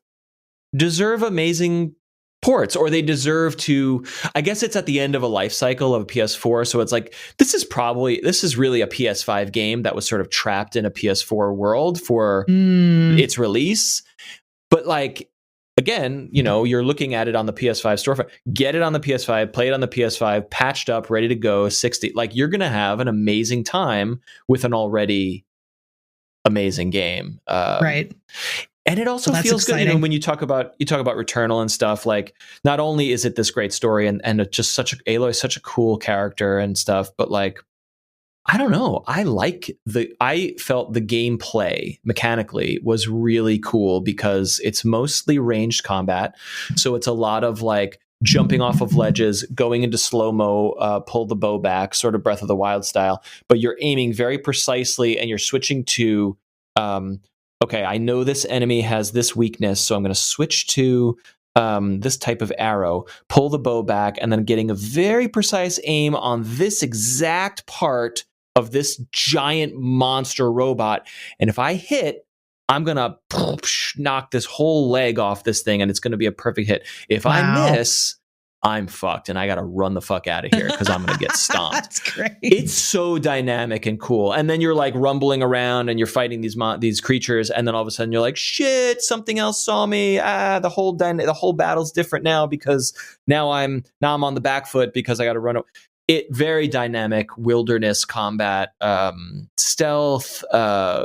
amazing ports, or they deserve to, I guess it's at the end of a life cycle of a PS4. So it's like, this is really a PS5 game that was sort of trapped in a PS4 world for its release. But like, again, you're looking at it on the PS5 storefront, get it on the PS5, play it on the PS5, patched up, ready to go, 60. Like, you're going to have an amazing time with an already amazing game. Right. And it also feels exciting. Good, when you talk about Returnal and stuff, like not only is it this great story and just Aloy is such a cool character and stuff, but like, I don't know, I felt the gameplay mechanically was really cool because it's mostly ranged combat. So it's a lot of like jumping off of ledges, going into slow-mo, pull the bow back, sort of Breath of the Wild style, but you're aiming very precisely and you're switching to, okay, I know this enemy has this weakness, so I'm going to switch to this type of arrow, pull the bow back, and then getting a very precise aim on this exact part of this giant monster robot. And if I hit, I'm going to knock this whole leg off this thing, and it's going to be a perfect hit. If I miss, I'm fucked, and I got to run the fuck out of here because I'm going to get stomped. That's great. It's so dynamic and cool. And then you're like rumbling around and you're fighting these creatures, and then all of a sudden you're like, shit, something else saw me. The whole battle's different now because now I'm on the back foot because I got to run. It very dynamic wilderness combat, stealth,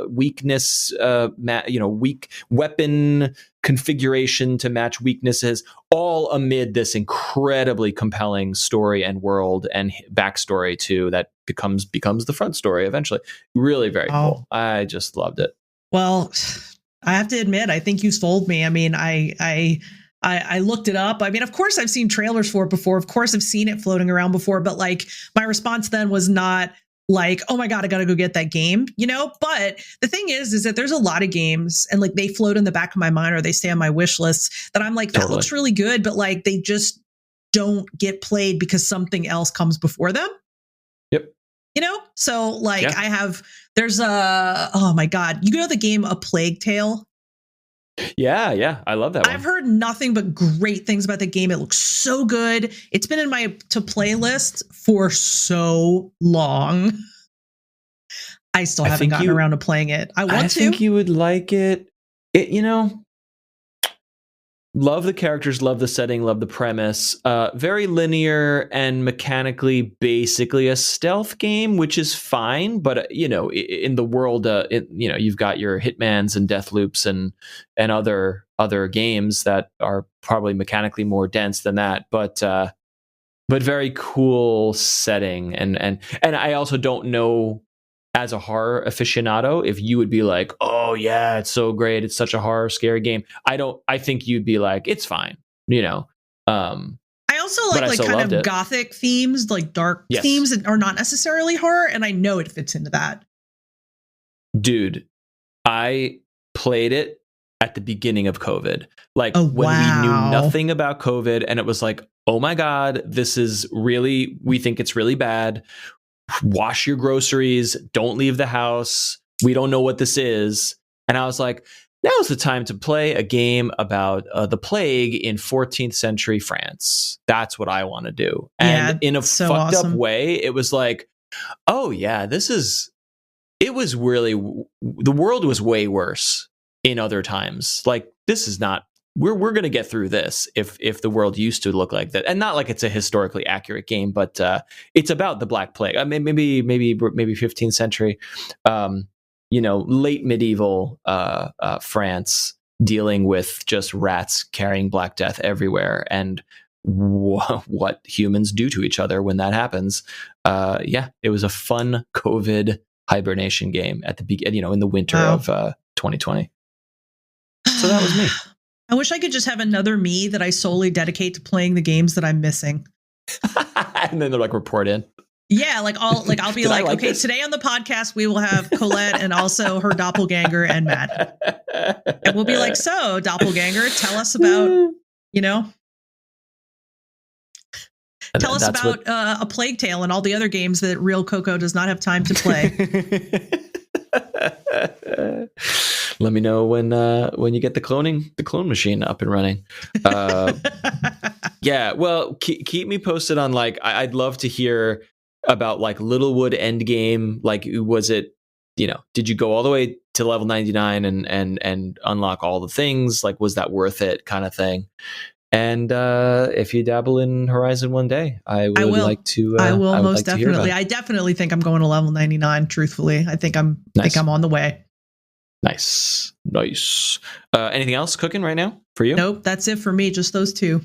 weakness, weak weapon configuration to match weaknesses, all amid this incredibly compelling story and world and backstory too that becomes the front story eventually. Really very cool. I just loved it. Well, I have to admit, I think you sold me. I mean, I looked it up. I mean, of course I've seen trailers for it before. Of course I've seen it floating around before, but like my response then was not like, oh my God, I got to go get that game, But the thing is that there's a lot of games and like they float in the back of my mind or they stay on my wish list that I'm like, that looks really good, but like they just don't get played because something else comes before them. Yep. So like there's oh my God, the game A Plague Tale? Yeah, I love that one. I've heard nothing but great things about the game. It looks so good. It's been in my to play list for so long. I still haven't gotten around to playing it. I think you would like it. Love the characters, love the setting, love the premise. Very linear and mechanically basically a stealth game, which is fine. But, in the world, you've got your Hitmans and Deathloops and other games that are probably mechanically more dense than that. But very cool setting. And I also don't know, as a horror aficionado, if you would be like, oh yeah, it's so great, it's such a horror scary game. I think you'd be like, it's fine, I also like kind of gothic themes, like dark themes that are not necessarily horror, and I know it fits into that. Dude, I played it at the beginning of COVID, like when we knew nothing about COVID, and it was like, oh my God, we think it's really bad. Wash your groceries, don't leave the house, we don't know what this is. And I was like, now's the time to play a game about the plague in 14th century France. That's what I want to do. And in a so fucked awesome. up way, it was like, oh yeah, it was really, the world was way worse in other times. Like, this is not, we're going to get through this if the world used to look like that. And not like it's a historically accurate game, but it's about the Black Plague. I mean, maybe 15th century, late medieval France, dealing with just rats carrying Black Death everywhere, and what humans do to each other when that happens. It was a fun COVID hibernation game at the beginning, in the winter of 2020. So that was me. I wish I could just have another me that I solely dedicate to playing the games that I'm missing. And then they're like, report in. Yeah, I'll be like, okay, this? Today on the podcast we will have Colette and also her doppelganger and Matt. And we'll be like, so doppelganger, tell us about, tell us about A Plague Tale and all the other games that Real Coco does not have time to play. Let me know when you get the clone machine up and running. Yeah, well, keep me posted on, like, I'd love to hear about, like, Littlewood endgame. Like, was it, did you go all the way to level 99 and unlock all the things? Like, was that worth it, kind of thing? And if you dabble in Horizon one day, I will like to. I will most definitely. I definitely think I'm going to level 99. Truthfully, I think I'm on the way. Nice. Anything else cooking right now for you? Nope, that's it for me. Just those two.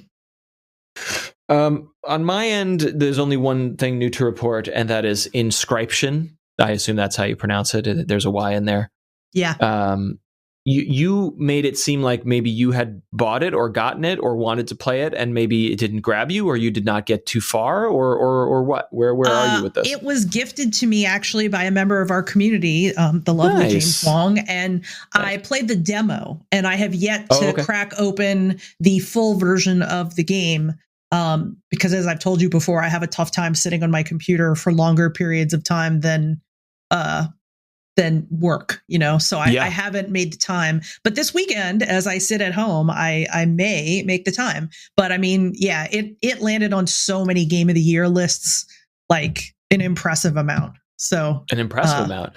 On my end, there's only one thing new to report, and that is Inscryption. I assume that's how you pronounce it. There's a Y in there. Yeah. You made it seem like maybe you had bought it or gotten it or wanted to play it, and maybe it didn't grab you, or you did not get too far, or what? Where are you with this? It was gifted to me actually by a member of our community, the lovely James Wong, and I played the demo, and I have yet to crack open the full version of the game. Because as I've told you before, I have a tough time sitting on my computer for longer periods of time than work, so I haven't made the time. But this weekend, as I sit at home, I may make the time. But I mean, yeah, it landed on so many Game of the Year lists, like an impressive amount. So an impressive amount.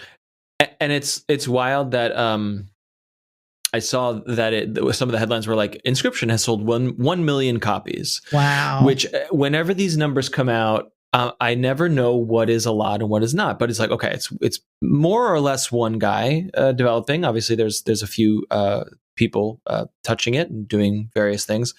And it's wild that I saw that some of the headlines were like, Inscryption has sold 1 million copies. Wow. Which, whenever these numbers come out, I never know what is a lot and what is not. But it's like, okay, it's more or less one guy developing. Obviously, there's a few people touching it and doing various things.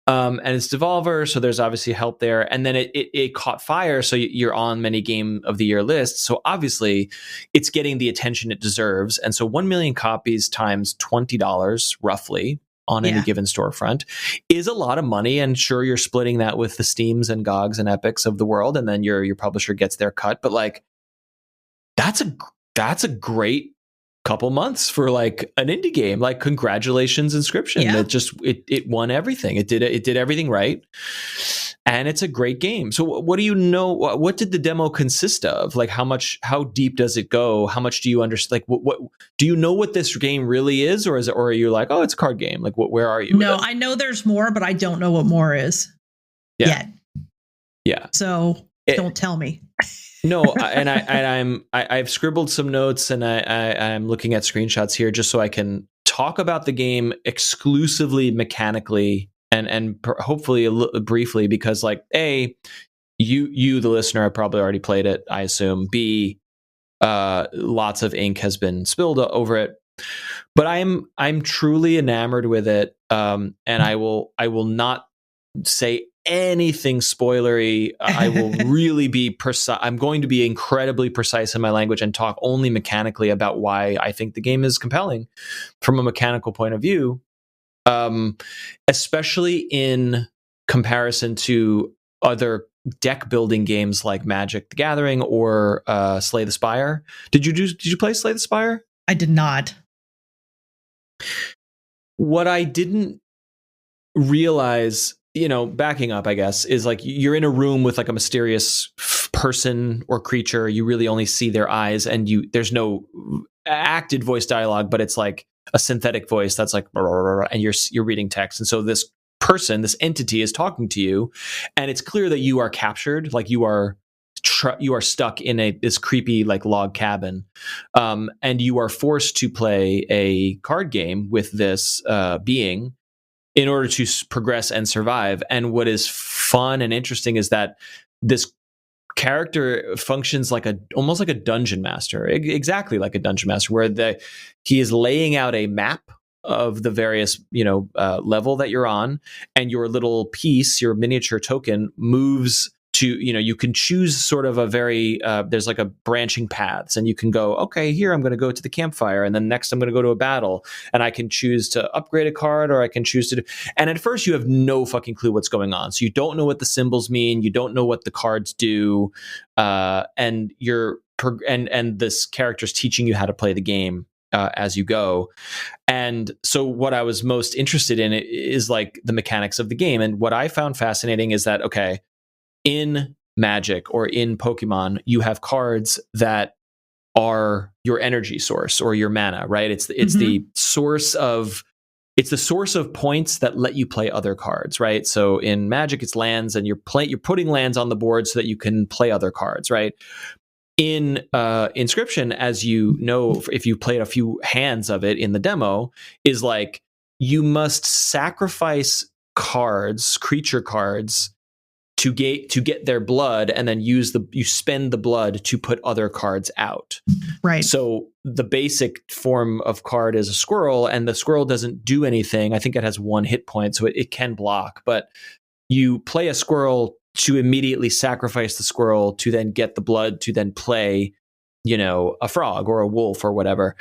And it's Devolver, so there's obviously help there. And then it caught fire, so you're on many Game of the Year lists. So obviously, it's getting the attention it deserves. And so 1 million copies times $20 roughly on any given storefront is a lot of money. And sure, you're splitting that with the Steams and GOGs and Epics of the world, and then your publisher gets their cut. But like, that's a great couple months for like an indie game. Like, congratulations, Inscryption. It won everything. It did everything right, and it's a great game. So what do you know? What did the demo consist of? Like, how deep does it go? How much do you understand? Like, what do you know what this game really is, or are you like, oh, it's a card game? Like, where are you? No, I know there's more, but I don't know what more is yet. Yeah. So don't tell me. No, I've scribbled some notes, and I'm looking at screenshots here just so I can talk about the game exclusively mechanically and hopefully briefly, because like, A, you the listener have probably already played it, I assume. B, lots of ink has been spilled over it, but I'm truly enamored with it, and I will not say anything spoilery. I will really be precise. I'm going to be incredibly precise in my language and talk only mechanically about why I think the game is compelling from a mechanical point of view, especially in comparison to other deck building games like Magic the Gathering or Slay the Spire. Did you play Slay the Spire? I did not. What I didn't realize, backing up, I guess, is like, you're in a room with like a mysterious person or creature. You really only see their eyes, and there's no acted voice dialogue, but it's like a synthetic voice that's like, and you're reading text. And so this person, this entity is talking to you, and it's clear that you are captured, like you are stuck in this creepy like log cabin, and you are forced to play a card game with this being in order to progress and survive. And what is fun and interesting is that this character functions like almost like a dungeon master, exactly like a dungeon master, where he is laying out a map of the various level that you're on, and your little piece, your miniature token, moves to, you can choose sort of a very there's like a branching paths, and you can go, okay, here I'm going to go to the campfire, and then next I'm going to go to a battle, and I can choose to upgrade a card, or I can choose to do, and at first you have no fucking clue what's going on, so you don't know what the symbols mean, you don't know what the cards do, and this character's teaching you how to play the game as you go. And so what I was most interested in is like the mechanics of the game, and what I found fascinating is that, okay, in Magic or in Pokemon, you have cards that are your energy source or your mana, right? It's the source of points that let you play other cards, right? So in Magic, it's lands, and you're putting lands on the board so that you can play other cards, right? In Inscryption, as you know, if you played a few hands of it in the demo, is like you must sacrifice cards, creature cards, to get their blood, and then you spend the blood to put other cards out. Right. So the basic form of card is a squirrel, and the squirrel doesn't do anything. I think it has 1 hit point, so it can block. But you play a squirrel to immediately sacrifice the squirrel to then get the blood to then play, a frog or a wolf or whatever.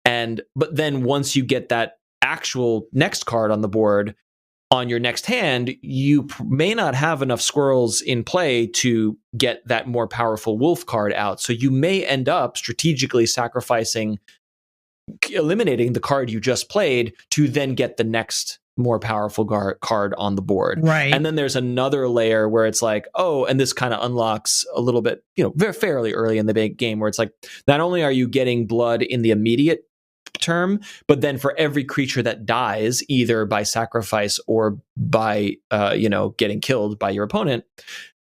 But then once you get that actual next card on the board, on your next hand, you may not have enough squirrels in play to get that more powerful wolf card out. So you may end up strategically eliminating the card you just played to then get the next more powerful card on the board. Right. And then there's another layer where it's like, oh, and this kind of unlocks a little bit, very fairly early in the big game, where it's like, not only are you getting blood in the immediate term, but then for every creature that dies, either by sacrifice or by getting killed by your opponent,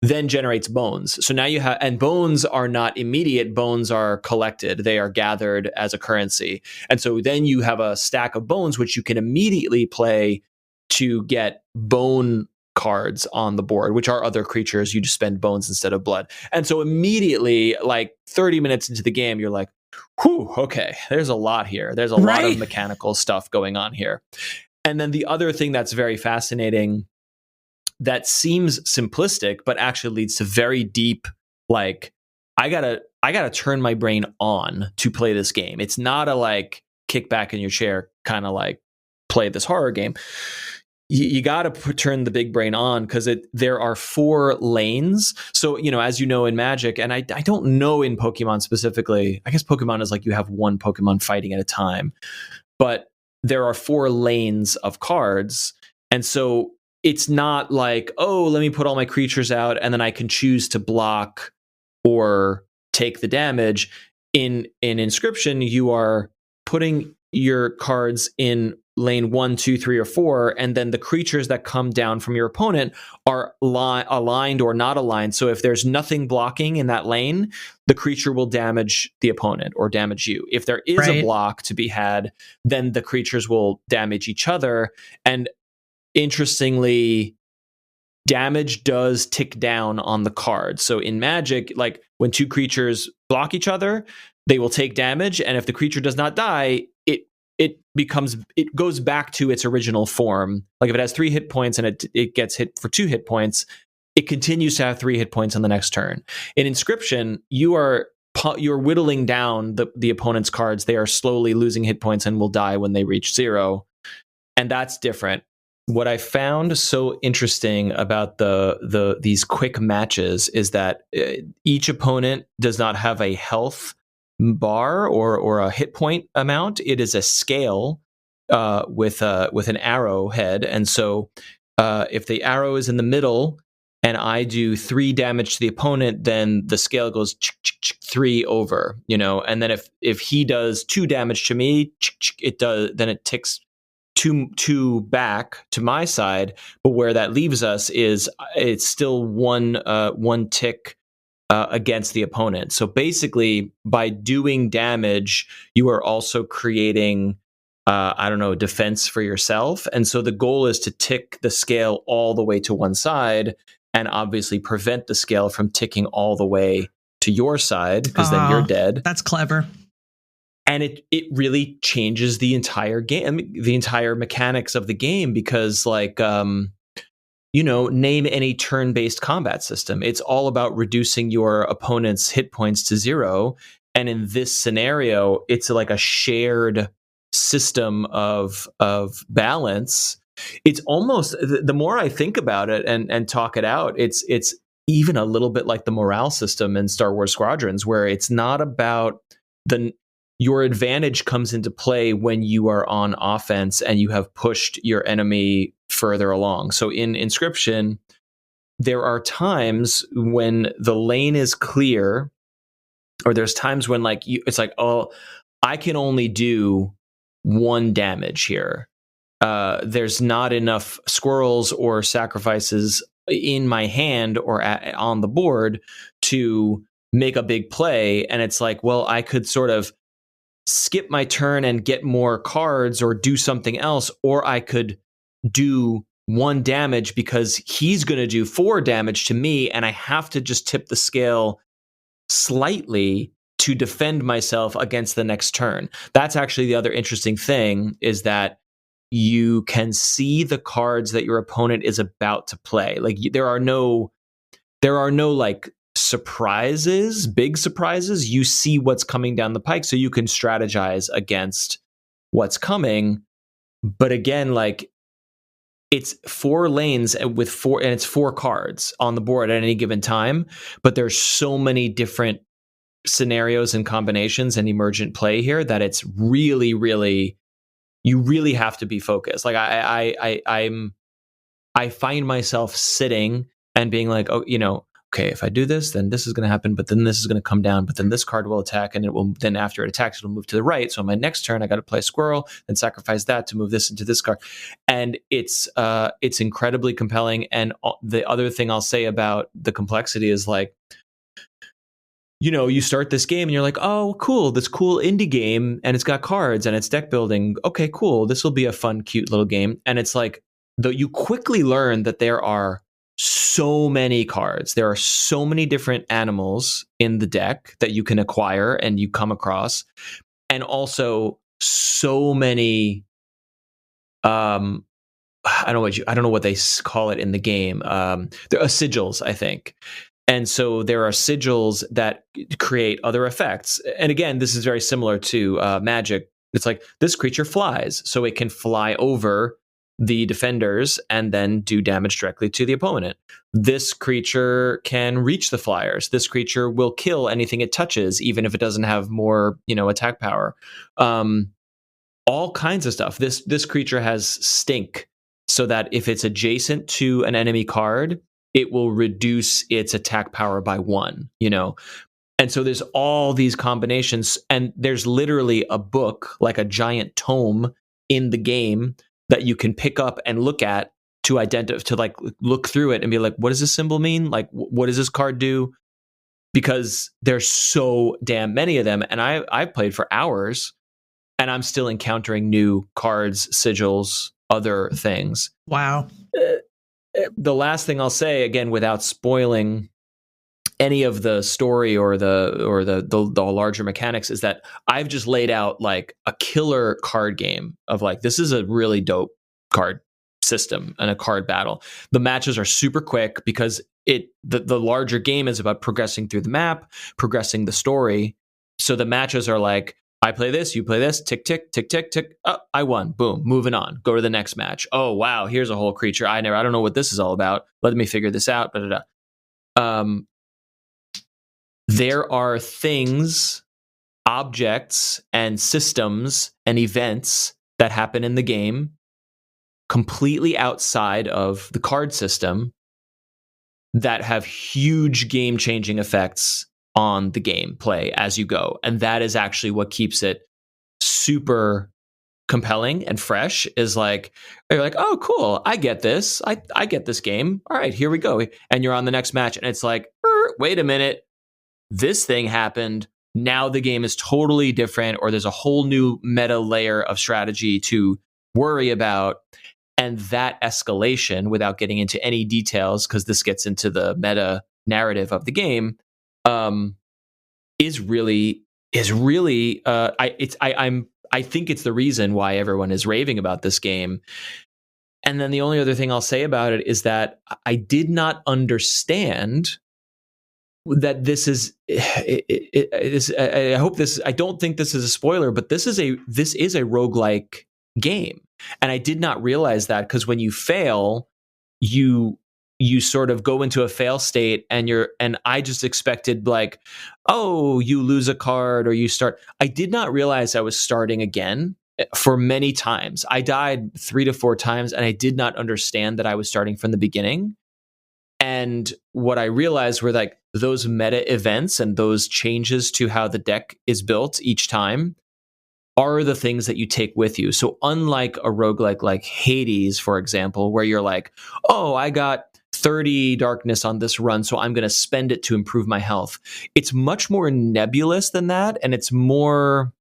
then generates bones. So now you have, and bones are not immediate, bones are collected, they are gathered as a currency, and so then you have a stack of bones which you can immediately play to get bone cards on the board, which are other creatures. You just spend bones instead of blood, and so immediately, like 30 minutes into the game, you're like, whew, okay, there's a lot here. There's a lot of mechanical stuff going on here. And then the other thing that's very fascinating, that seems simplistic, but actually leads to very deep, like, I gotta turn my brain on to play this game. It's not a like kick back in your chair kind of like play this horror game. You got to turn the big brain on, because there are 4 lanes. So, as you know in Magic, and I don't know in Pokemon specifically, I guess Pokemon is like you have 1 Pokemon fighting at a time, but there are 4 lanes of cards. And so it's not like, oh, let me put all my creatures out and then I can choose to block or take the damage. In Inscryption, you are putting your cards in lane 1, 2, 3, or 4, and then the creatures that come down from your opponent are aligned or not aligned. So if there's nothing blocking in that lane, the creature will damage the opponent or damage you. If there is a block to be had, then the creatures will damage each other. And interestingly, damage does tick down on the card. So in Magic, like when 2 creatures block each other, they will take damage, and if the creature does not die, it goes back to its original form. Like if it has 3 hit points and it gets hit for 2 hit points, it continues to have 3 hit points on the next turn. In Inscryption, you're whittling down the opponent's cards. They are slowly losing hit points and will die when they reach 0. And that's different. What I found so interesting about these quick matches is that each opponent does not have a health bar or a hit point amount. It is a scale with an arrow head, and so if the arrow is in the middle, and I do 3 damage to the opponent, then the scale goes 3 over, and then if he does 2 damage to me, then it ticks two back to my side. But where that leaves us is it's still one tick against the opponent. So basically, by doing damage, you are also creating defense for yourself. And so the goal is to tick the scale all the way to one side, and obviously prevent the scale from ticking all the way to your side, because then you're dead. That's clever. And it really changes the entire game, the entire mechanics of the game, because name any turn-based combat system. It's all about reducing your opponent's hit points to 0. And in this scenario, it's like a shared system of balance. It's almost, the more I think about it and talk it out, it's even a little bit like the morale system in Star Wars Squadrons, where it's not about your advantage comes into play when you are on offense and you have pushed your enemy further along. So in Inscryption, there are times when the lane is clear, or there's times when it's like, oh, I can only do 1 damage here. There's not enough squirrels or sacrifices in my hand or on the board to make a big play. And it's like, well, I could sort of skip my turn and get more cards or do something else, or I could do 1 damage because he's going to do 4 damage to me, and I have to just tip the scale slightly to defend myself against the next turn. That's actually the other interesting thing, is that you can see the cards that your opponent is about to play. Like there are no like surprises, big surprises. You see what's coming down the pike, so you can strategize against what's coming. But again, like it's 4 lanes with 4, and it's 4 cards on the board at any given time. But there's so many different scenarios and combinations and emergent play here that it's really, really, you really have to be focused. Like I find myself sitting and being like, oh, okay, if I do this, then this is going to happen, but then this is going to come down, but then this card will attack, and it will, then after it attacks, it'll move to the right. So on my next turn, I got to play a squirrel and sacrifice that to move this into this card. And it's incredibly compelling. And the other thing I'll say about the complexity is like, you start this game and you're like, oh, cool, this cool indie game, and it's got cards and it's deck building. Okay, cool. This will be a fun, cute little game. And it's like, though you quickly learn that there are so many cards. There are so many different animals in the deck that you can acquire and you come across. And also so many, I don't know what they call it in the game. There are sigils, I think. And so there are sigils that create other effects. And again, this is very similar to Magic. It's like this creature flies, so it can fly over the defenders and then do damage directly to the opponent. This creature can reach the flyers. This creature will kill anything it touches, even if it doesn't have more, attack power. All kinds of stuff. This creature has stink, so that if it's adjacent to an enemy card, it will reduce its attack power by 1, And so there's all these combinations, and there's literally a book, like a giant tome in the game, that you can pick up and look at to identify, to like look through it and be like, what does this symbol mean? Like, what does this card do? Because there's so damn many of them. And I've played for hours, and I'm still encountering new cards, sigils, other things. Wow. The last thing I'll say, again, without spoiling any of the story or the larger mechanics, is that I've just laid out like a killer card game of like, this is a really dope card system and a card battle. The matches are super quick because the larger game is about progressing through the map, progressing the story. So the matches are like, I play this, you play this, tick, tick, tick, tick, tick. Oh, I won. Boom. Moving on. Go to the next match. Oh, wow. Here's a whole creature. I don't know what this is all about. Let me figure this out. There are things, objects, and systems and events that happen in the game completely outside of the card system that have huge game-changing effects on the gameplay as you go. And that is actually what keeps it super compelling and fresh, is like, you're like, oh, cool, I get this. I get this game. All right, here we go. And you're on the next match, and it's like, wait a minute, this thing happened. Now the game is totally different, or there's a whole new meta layer of strategy to worry about. And that escalation, without getting into any details, because this gets into the meta narrative of the game, is really I think it's the reason why everyone is raving about this game. And then the only other thing I'll say about it is that I did not understand that this is. I hope this. I don't think this is a spoiler, but this is a roguelike game, and I did not realize that, because when you fail, you sort of go into a fail state, and I just expected, like, oh, you lose a card or you start. I did not realize I was starting again for many times. I died 3 to 4 times, and I did not understand that I was starting from the beginning. And what I realized were, like, those meta events and those changes to how the deck is built each time are the things that you take with you. So unlike a roguelike like Hades, for example, where you're like, oh, I got 30 darkness on this run, so I'm going to spend it to improve my health. It's much more nebulous than that. And it's more,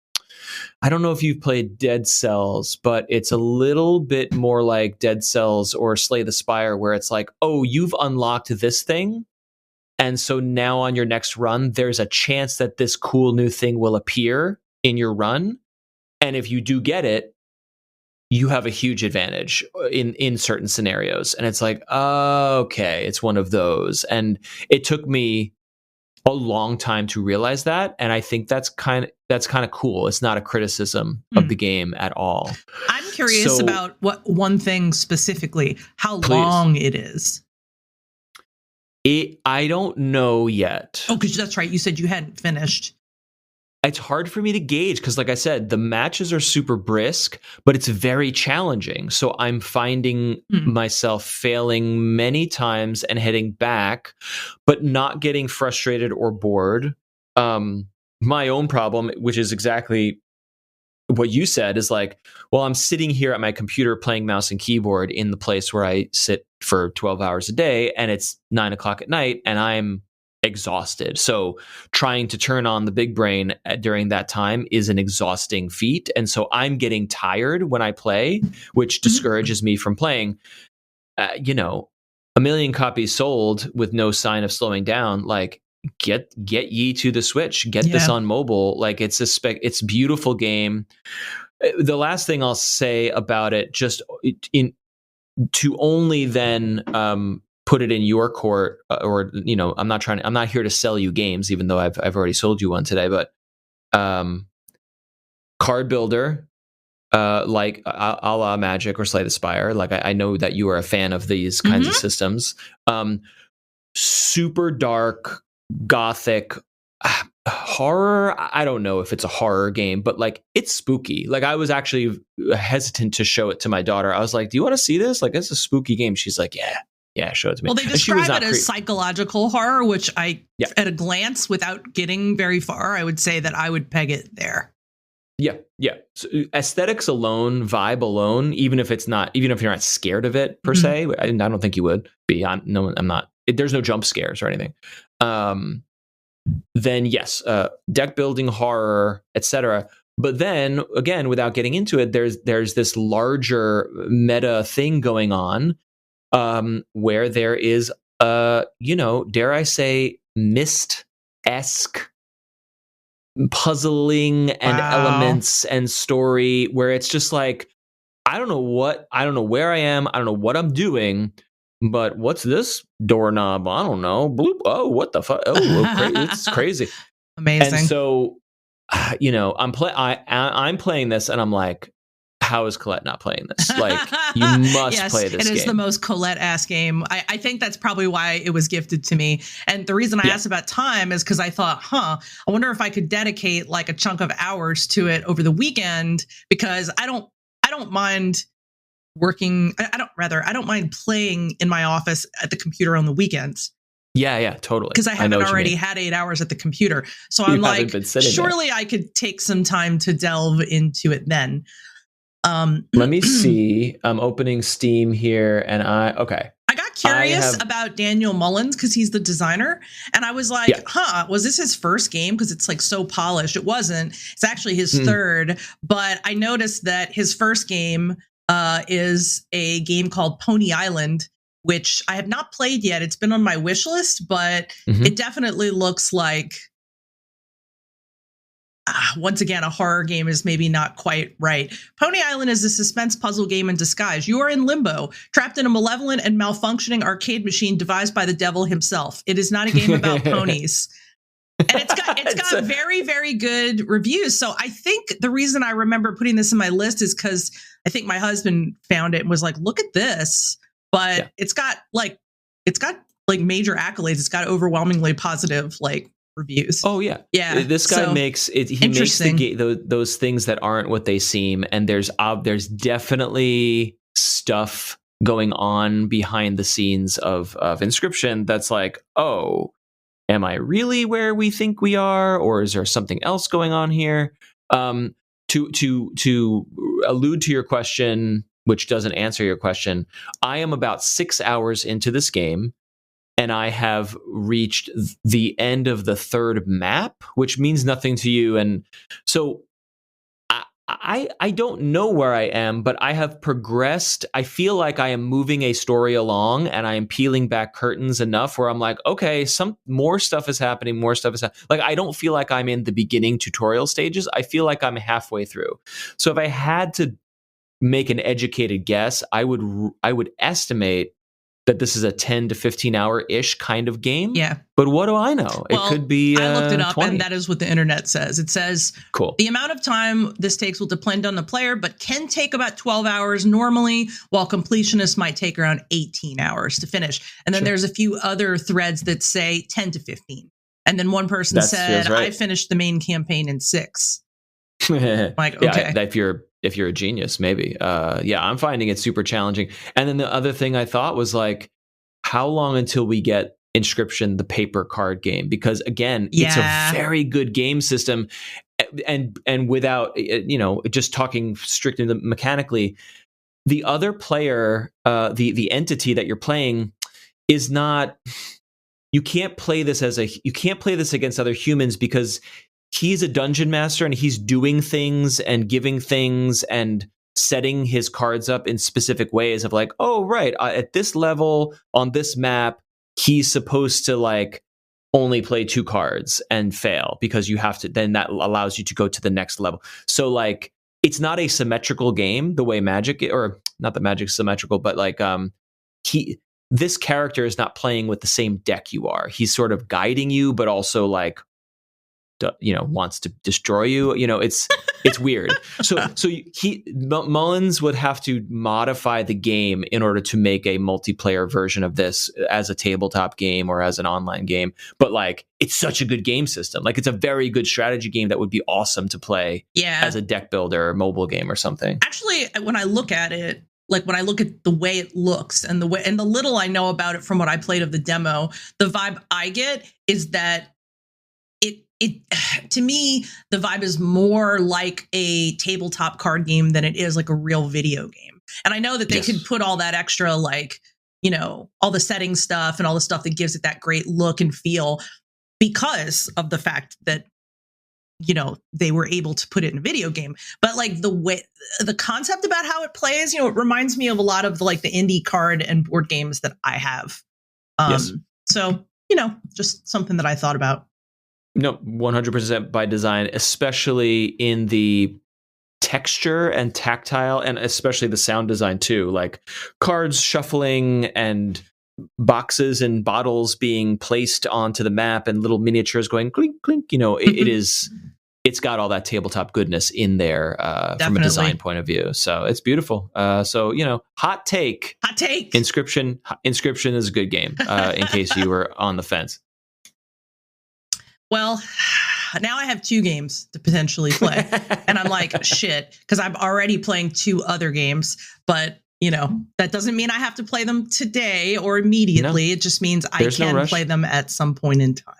I don't know if you've played Dead Cells, but it's a little bit more like Dead Cells or Slay the Spire, where it's like, oh, you've unlocked this thing. And so now on your next run, there's a chance that this cool new thing will appear in your run. And if you do get it, you have a huge advantage in certain scenarios. And it's like, okay, it's one of those. And it took me a long time to realize that. And I think that's kind of cool. It's not a criticism of the game at all. I'm curious about what one thing specifically, how long it is. I don't know yet. Oh, because that's right. You said you hadn't finished. It's hard for me to gauge because, like I said, the matches are super brisk, but it's very challenging. So I'm finding myself failing many times and heading back, but not getting frustrated or bored. My own problem, which is exactly what you said, is like, well, I'm sitting here at my computer playing mouse and keyboard in the place where I sit for 12 hours a day, and it's 9 o'clock at night, and I'm exhausted. So trying to turn on the big brain during that time is an exhausting feat. And so I'm getting tired when I play, which discourages me from playing. A million copies sold with no sign of slowing down. Like, get ye to the Switch, get this on mobile. Like, it's it's a beautiful game. The last thing I'll say about it, just to only then put it in your court, or I'm not here to sell you games, even though I've already sold you one today. But card builder, like a la Magic or Slay the Spire. Like, I know that you are a fan of these kinds of systems. Super dark, gothic horror. I don't know if it's a horror game, but like, it's spooky. Like, I was actually hesitant to show it to my daughter. I was like, do you want to see this? Like, it's a spooky game. She's like, yeah, show it to me. Well, they describe it as psychological horror, which at a glance, without getting very far, I would say that I would peg it there. Yeah. So aesthetics alone, vibe alone, even if you're not scared of it per se, I don't think you would be. I'm not. There's no jump scares or anything. Then yes, deck building, horror, etc. But then again, without getting into it, there's this larger meta thing going on, where there is dare I say, Myst-esque puzzling and elements and story, where it's just like, I don't know where I am, I don't know what I'm doing, but what's this doorknob? I don't know. Bloop. Oh, what the fuck? Oh, it's crazy. Amazing. And so, I'm playing this, and I'm like, how is Colette not playing this? Like, you must play this game. It is the most Colette-ass game. I think that's probably why it was gifted to me. And the reason I asked about time is because I thought, I wonder if I could dedicate like a chunk of hours to it over the weekend, because I don't mind working. I don't mind playing in my office at the computer on the weekends. Yeah, totally. Because I haven't already had 8 hours at the computer. So I'm like, surely I could take some time to delve into it then. Let me see. I'm opening Steam here, and I got curious about Daniel Mullins because he's the designer, and I was like, was this his first game? Because it's like so polished. It wasn't. It's actually his third, but I noticed that his first game is a game called Pony Island, which I have not played yet. It's been on my wish list, but it definitely looks like, once again, a horror game is maybe not quite right. Pony Island is a suspense puzzle game in disguise. You are in limbo, trapped in a malevolent and malfunctioning arcade machine devised by the devil himself. It is not a game about ponies. And it's got very, very good reviews. So I think the reason I remember putting this in my list is because I think my husband found it and was like, look at this. But it's got major accolades. It's got overwhelmingly positive reviews. Oh yeah. This guy makes it. He makes those things that aren't what they seem. And there's definitely stuff going on behind the scenes of Inscryption that's like, oh, am I really where we think we are, or is there something else going on here? To allude to your question, which doesn't answer your question, I am about 6 hours into this game, and I have reached the end of the third map, which means nothing to you. And so I don't know where I am, but I have progressed. I feel like I am moving a story along, and I am peeling back curtains enough where I'm like, okay, some more stuff is happening. Like, I don't feel like I'm in the beginning tutorial stages. I feel like I'm halfway through. So if I had to make an educated guess, I would estimate that this is a 10 to 15 hour ish kind of game. Yeah. But what do I know? Well, it could be I looked it up 20. And that is what the internet says. It says, cool. The amount of time this takes will depend on the player, but can take about 12 hours normally, while completionists might take around 18 hours to finish. And then there's a few other threads that say 10 to 15. And then one person said, I finished the main campaign in 6. Like, okay. Yeah, if you're a genius, maybe. I'm finding it super challenging. And then the other thing I thought was like, how long until we get Inscryption, the paper card game? Because again, it's a very good game system, and without just talking strictly mechanically, the other player, the entity that you're playing, is not. You can't play this against other humans because he's a dungeon master and he's doing things and giving things and setting his cards up in specific ways of like, oh, right, at this level on this map, he's supposed to like only play 2 cards and fail because you have to, then that allows you to go to the next level. So like, it's not a symmetrical game the way Magic, or not that Magic's symmetrical, but like this character is not playing with the same deck you are. He's sort of guiding you, but also like, wants to destroy you. It's weird. So Mullins would have to modify the game in order to make a multiplayer version of this as a tabletop game or as an online game. But like, it's such a good game system. Like, it's a very good strategy game that would be awesome to play as a deck builder or mobile game or something. Actually, when I look at it, like when I look at the way it looks and the little I know about it from what I played of the demo, the vibe I get is that it to me, the vibe is more like a tabletop card game than it is like a real video game. And I know that they could put all that extra, like, all the setting stuff and all the stuff that gives it that great look and feel because of the fact that, they were able to put it in a video game. But like the concept about how it plays, it reminds me of a lot of like the indie card and board games that I have. So, just something that I thought about. No, 100% by design, especially in the texture and tactile, and especially the sound design too, like cards shuffling and boxes and bottles being placed onto the map and little miniatures going clink, clink. It's got all that tabletop goodness in there from a design point of view. So it's beautiful. Hot take. Inscryption is a good game, in case you were on the fence. Well, now I have 2 games to potentially play. And I'm like, shit, because I'm already playing 2 other games. But that doesn't mean I have to play them today or immediately. No, it just means I can play them at some point in time.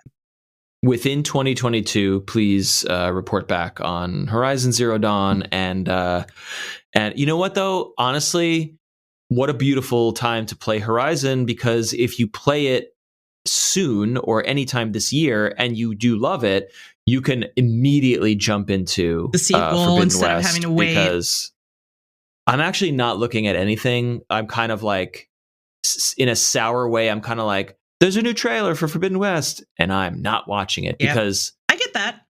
Within 2022, please report back on Horizon Zero Dawn. And you know what, though? Honestly, what a beautiful time to play Horizon, because if you play it soon or anytime this year and you do love it, you can immediately jump into the sequel instead of having to wait. Because I'm actually not looking at anything. I'm kind of like, in a sour way, I'm kind of like, there's a new trailer for Forbidden West, and I'm not watching it because I get that.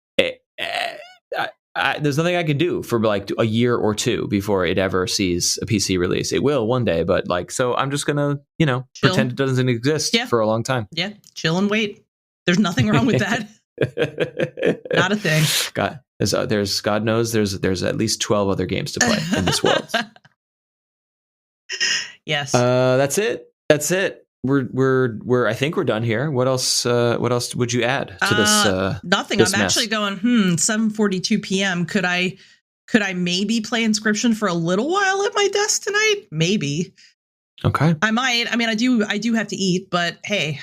There's nothing I can do for like a year or two before it ever sees a PC release. It will one day, but like, so I'm just gonna, pretend it doesn't exist for a long time. Yeah, chill and wait. There's nothing wrong with that. Not a thing. God, there's God knows there's at least 12 other games to play in this world. Yes. That's it. I think we're done here. What else would you add to this? Nothing. This I'm actually going, 7:42 p.m. Could I maybe play Inscryption for a little while at my desk tonight? Maybe. Okay. I might. I mean, I do have to eat, but hey.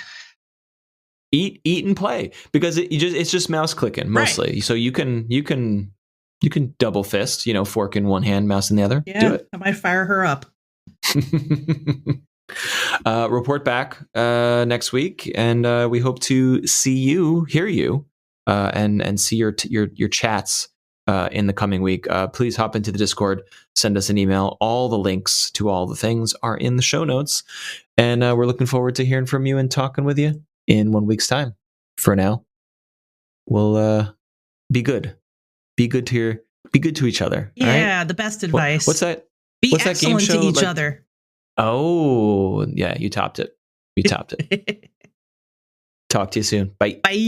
Eat and play, because it's just mouse clicking mostly. Right. So you can double fist, fork in one hand, mouse in the other. Yeah, do it. I might fire her up. Report back next week, and we hope to hear you, and see your chats in the coming week. Please hop into the Discord, send us an email. All the links to all the things are in the show notes, and we're looking forward to hearing from you and talking with you in 1 week's time. For now, we'll be good. Be good to each other. Yeah, right? The best advice. What's that? Be what's excellent that game show? To each other. Oh, yeah, you topped it. Talk to you soon. Bye. Bye.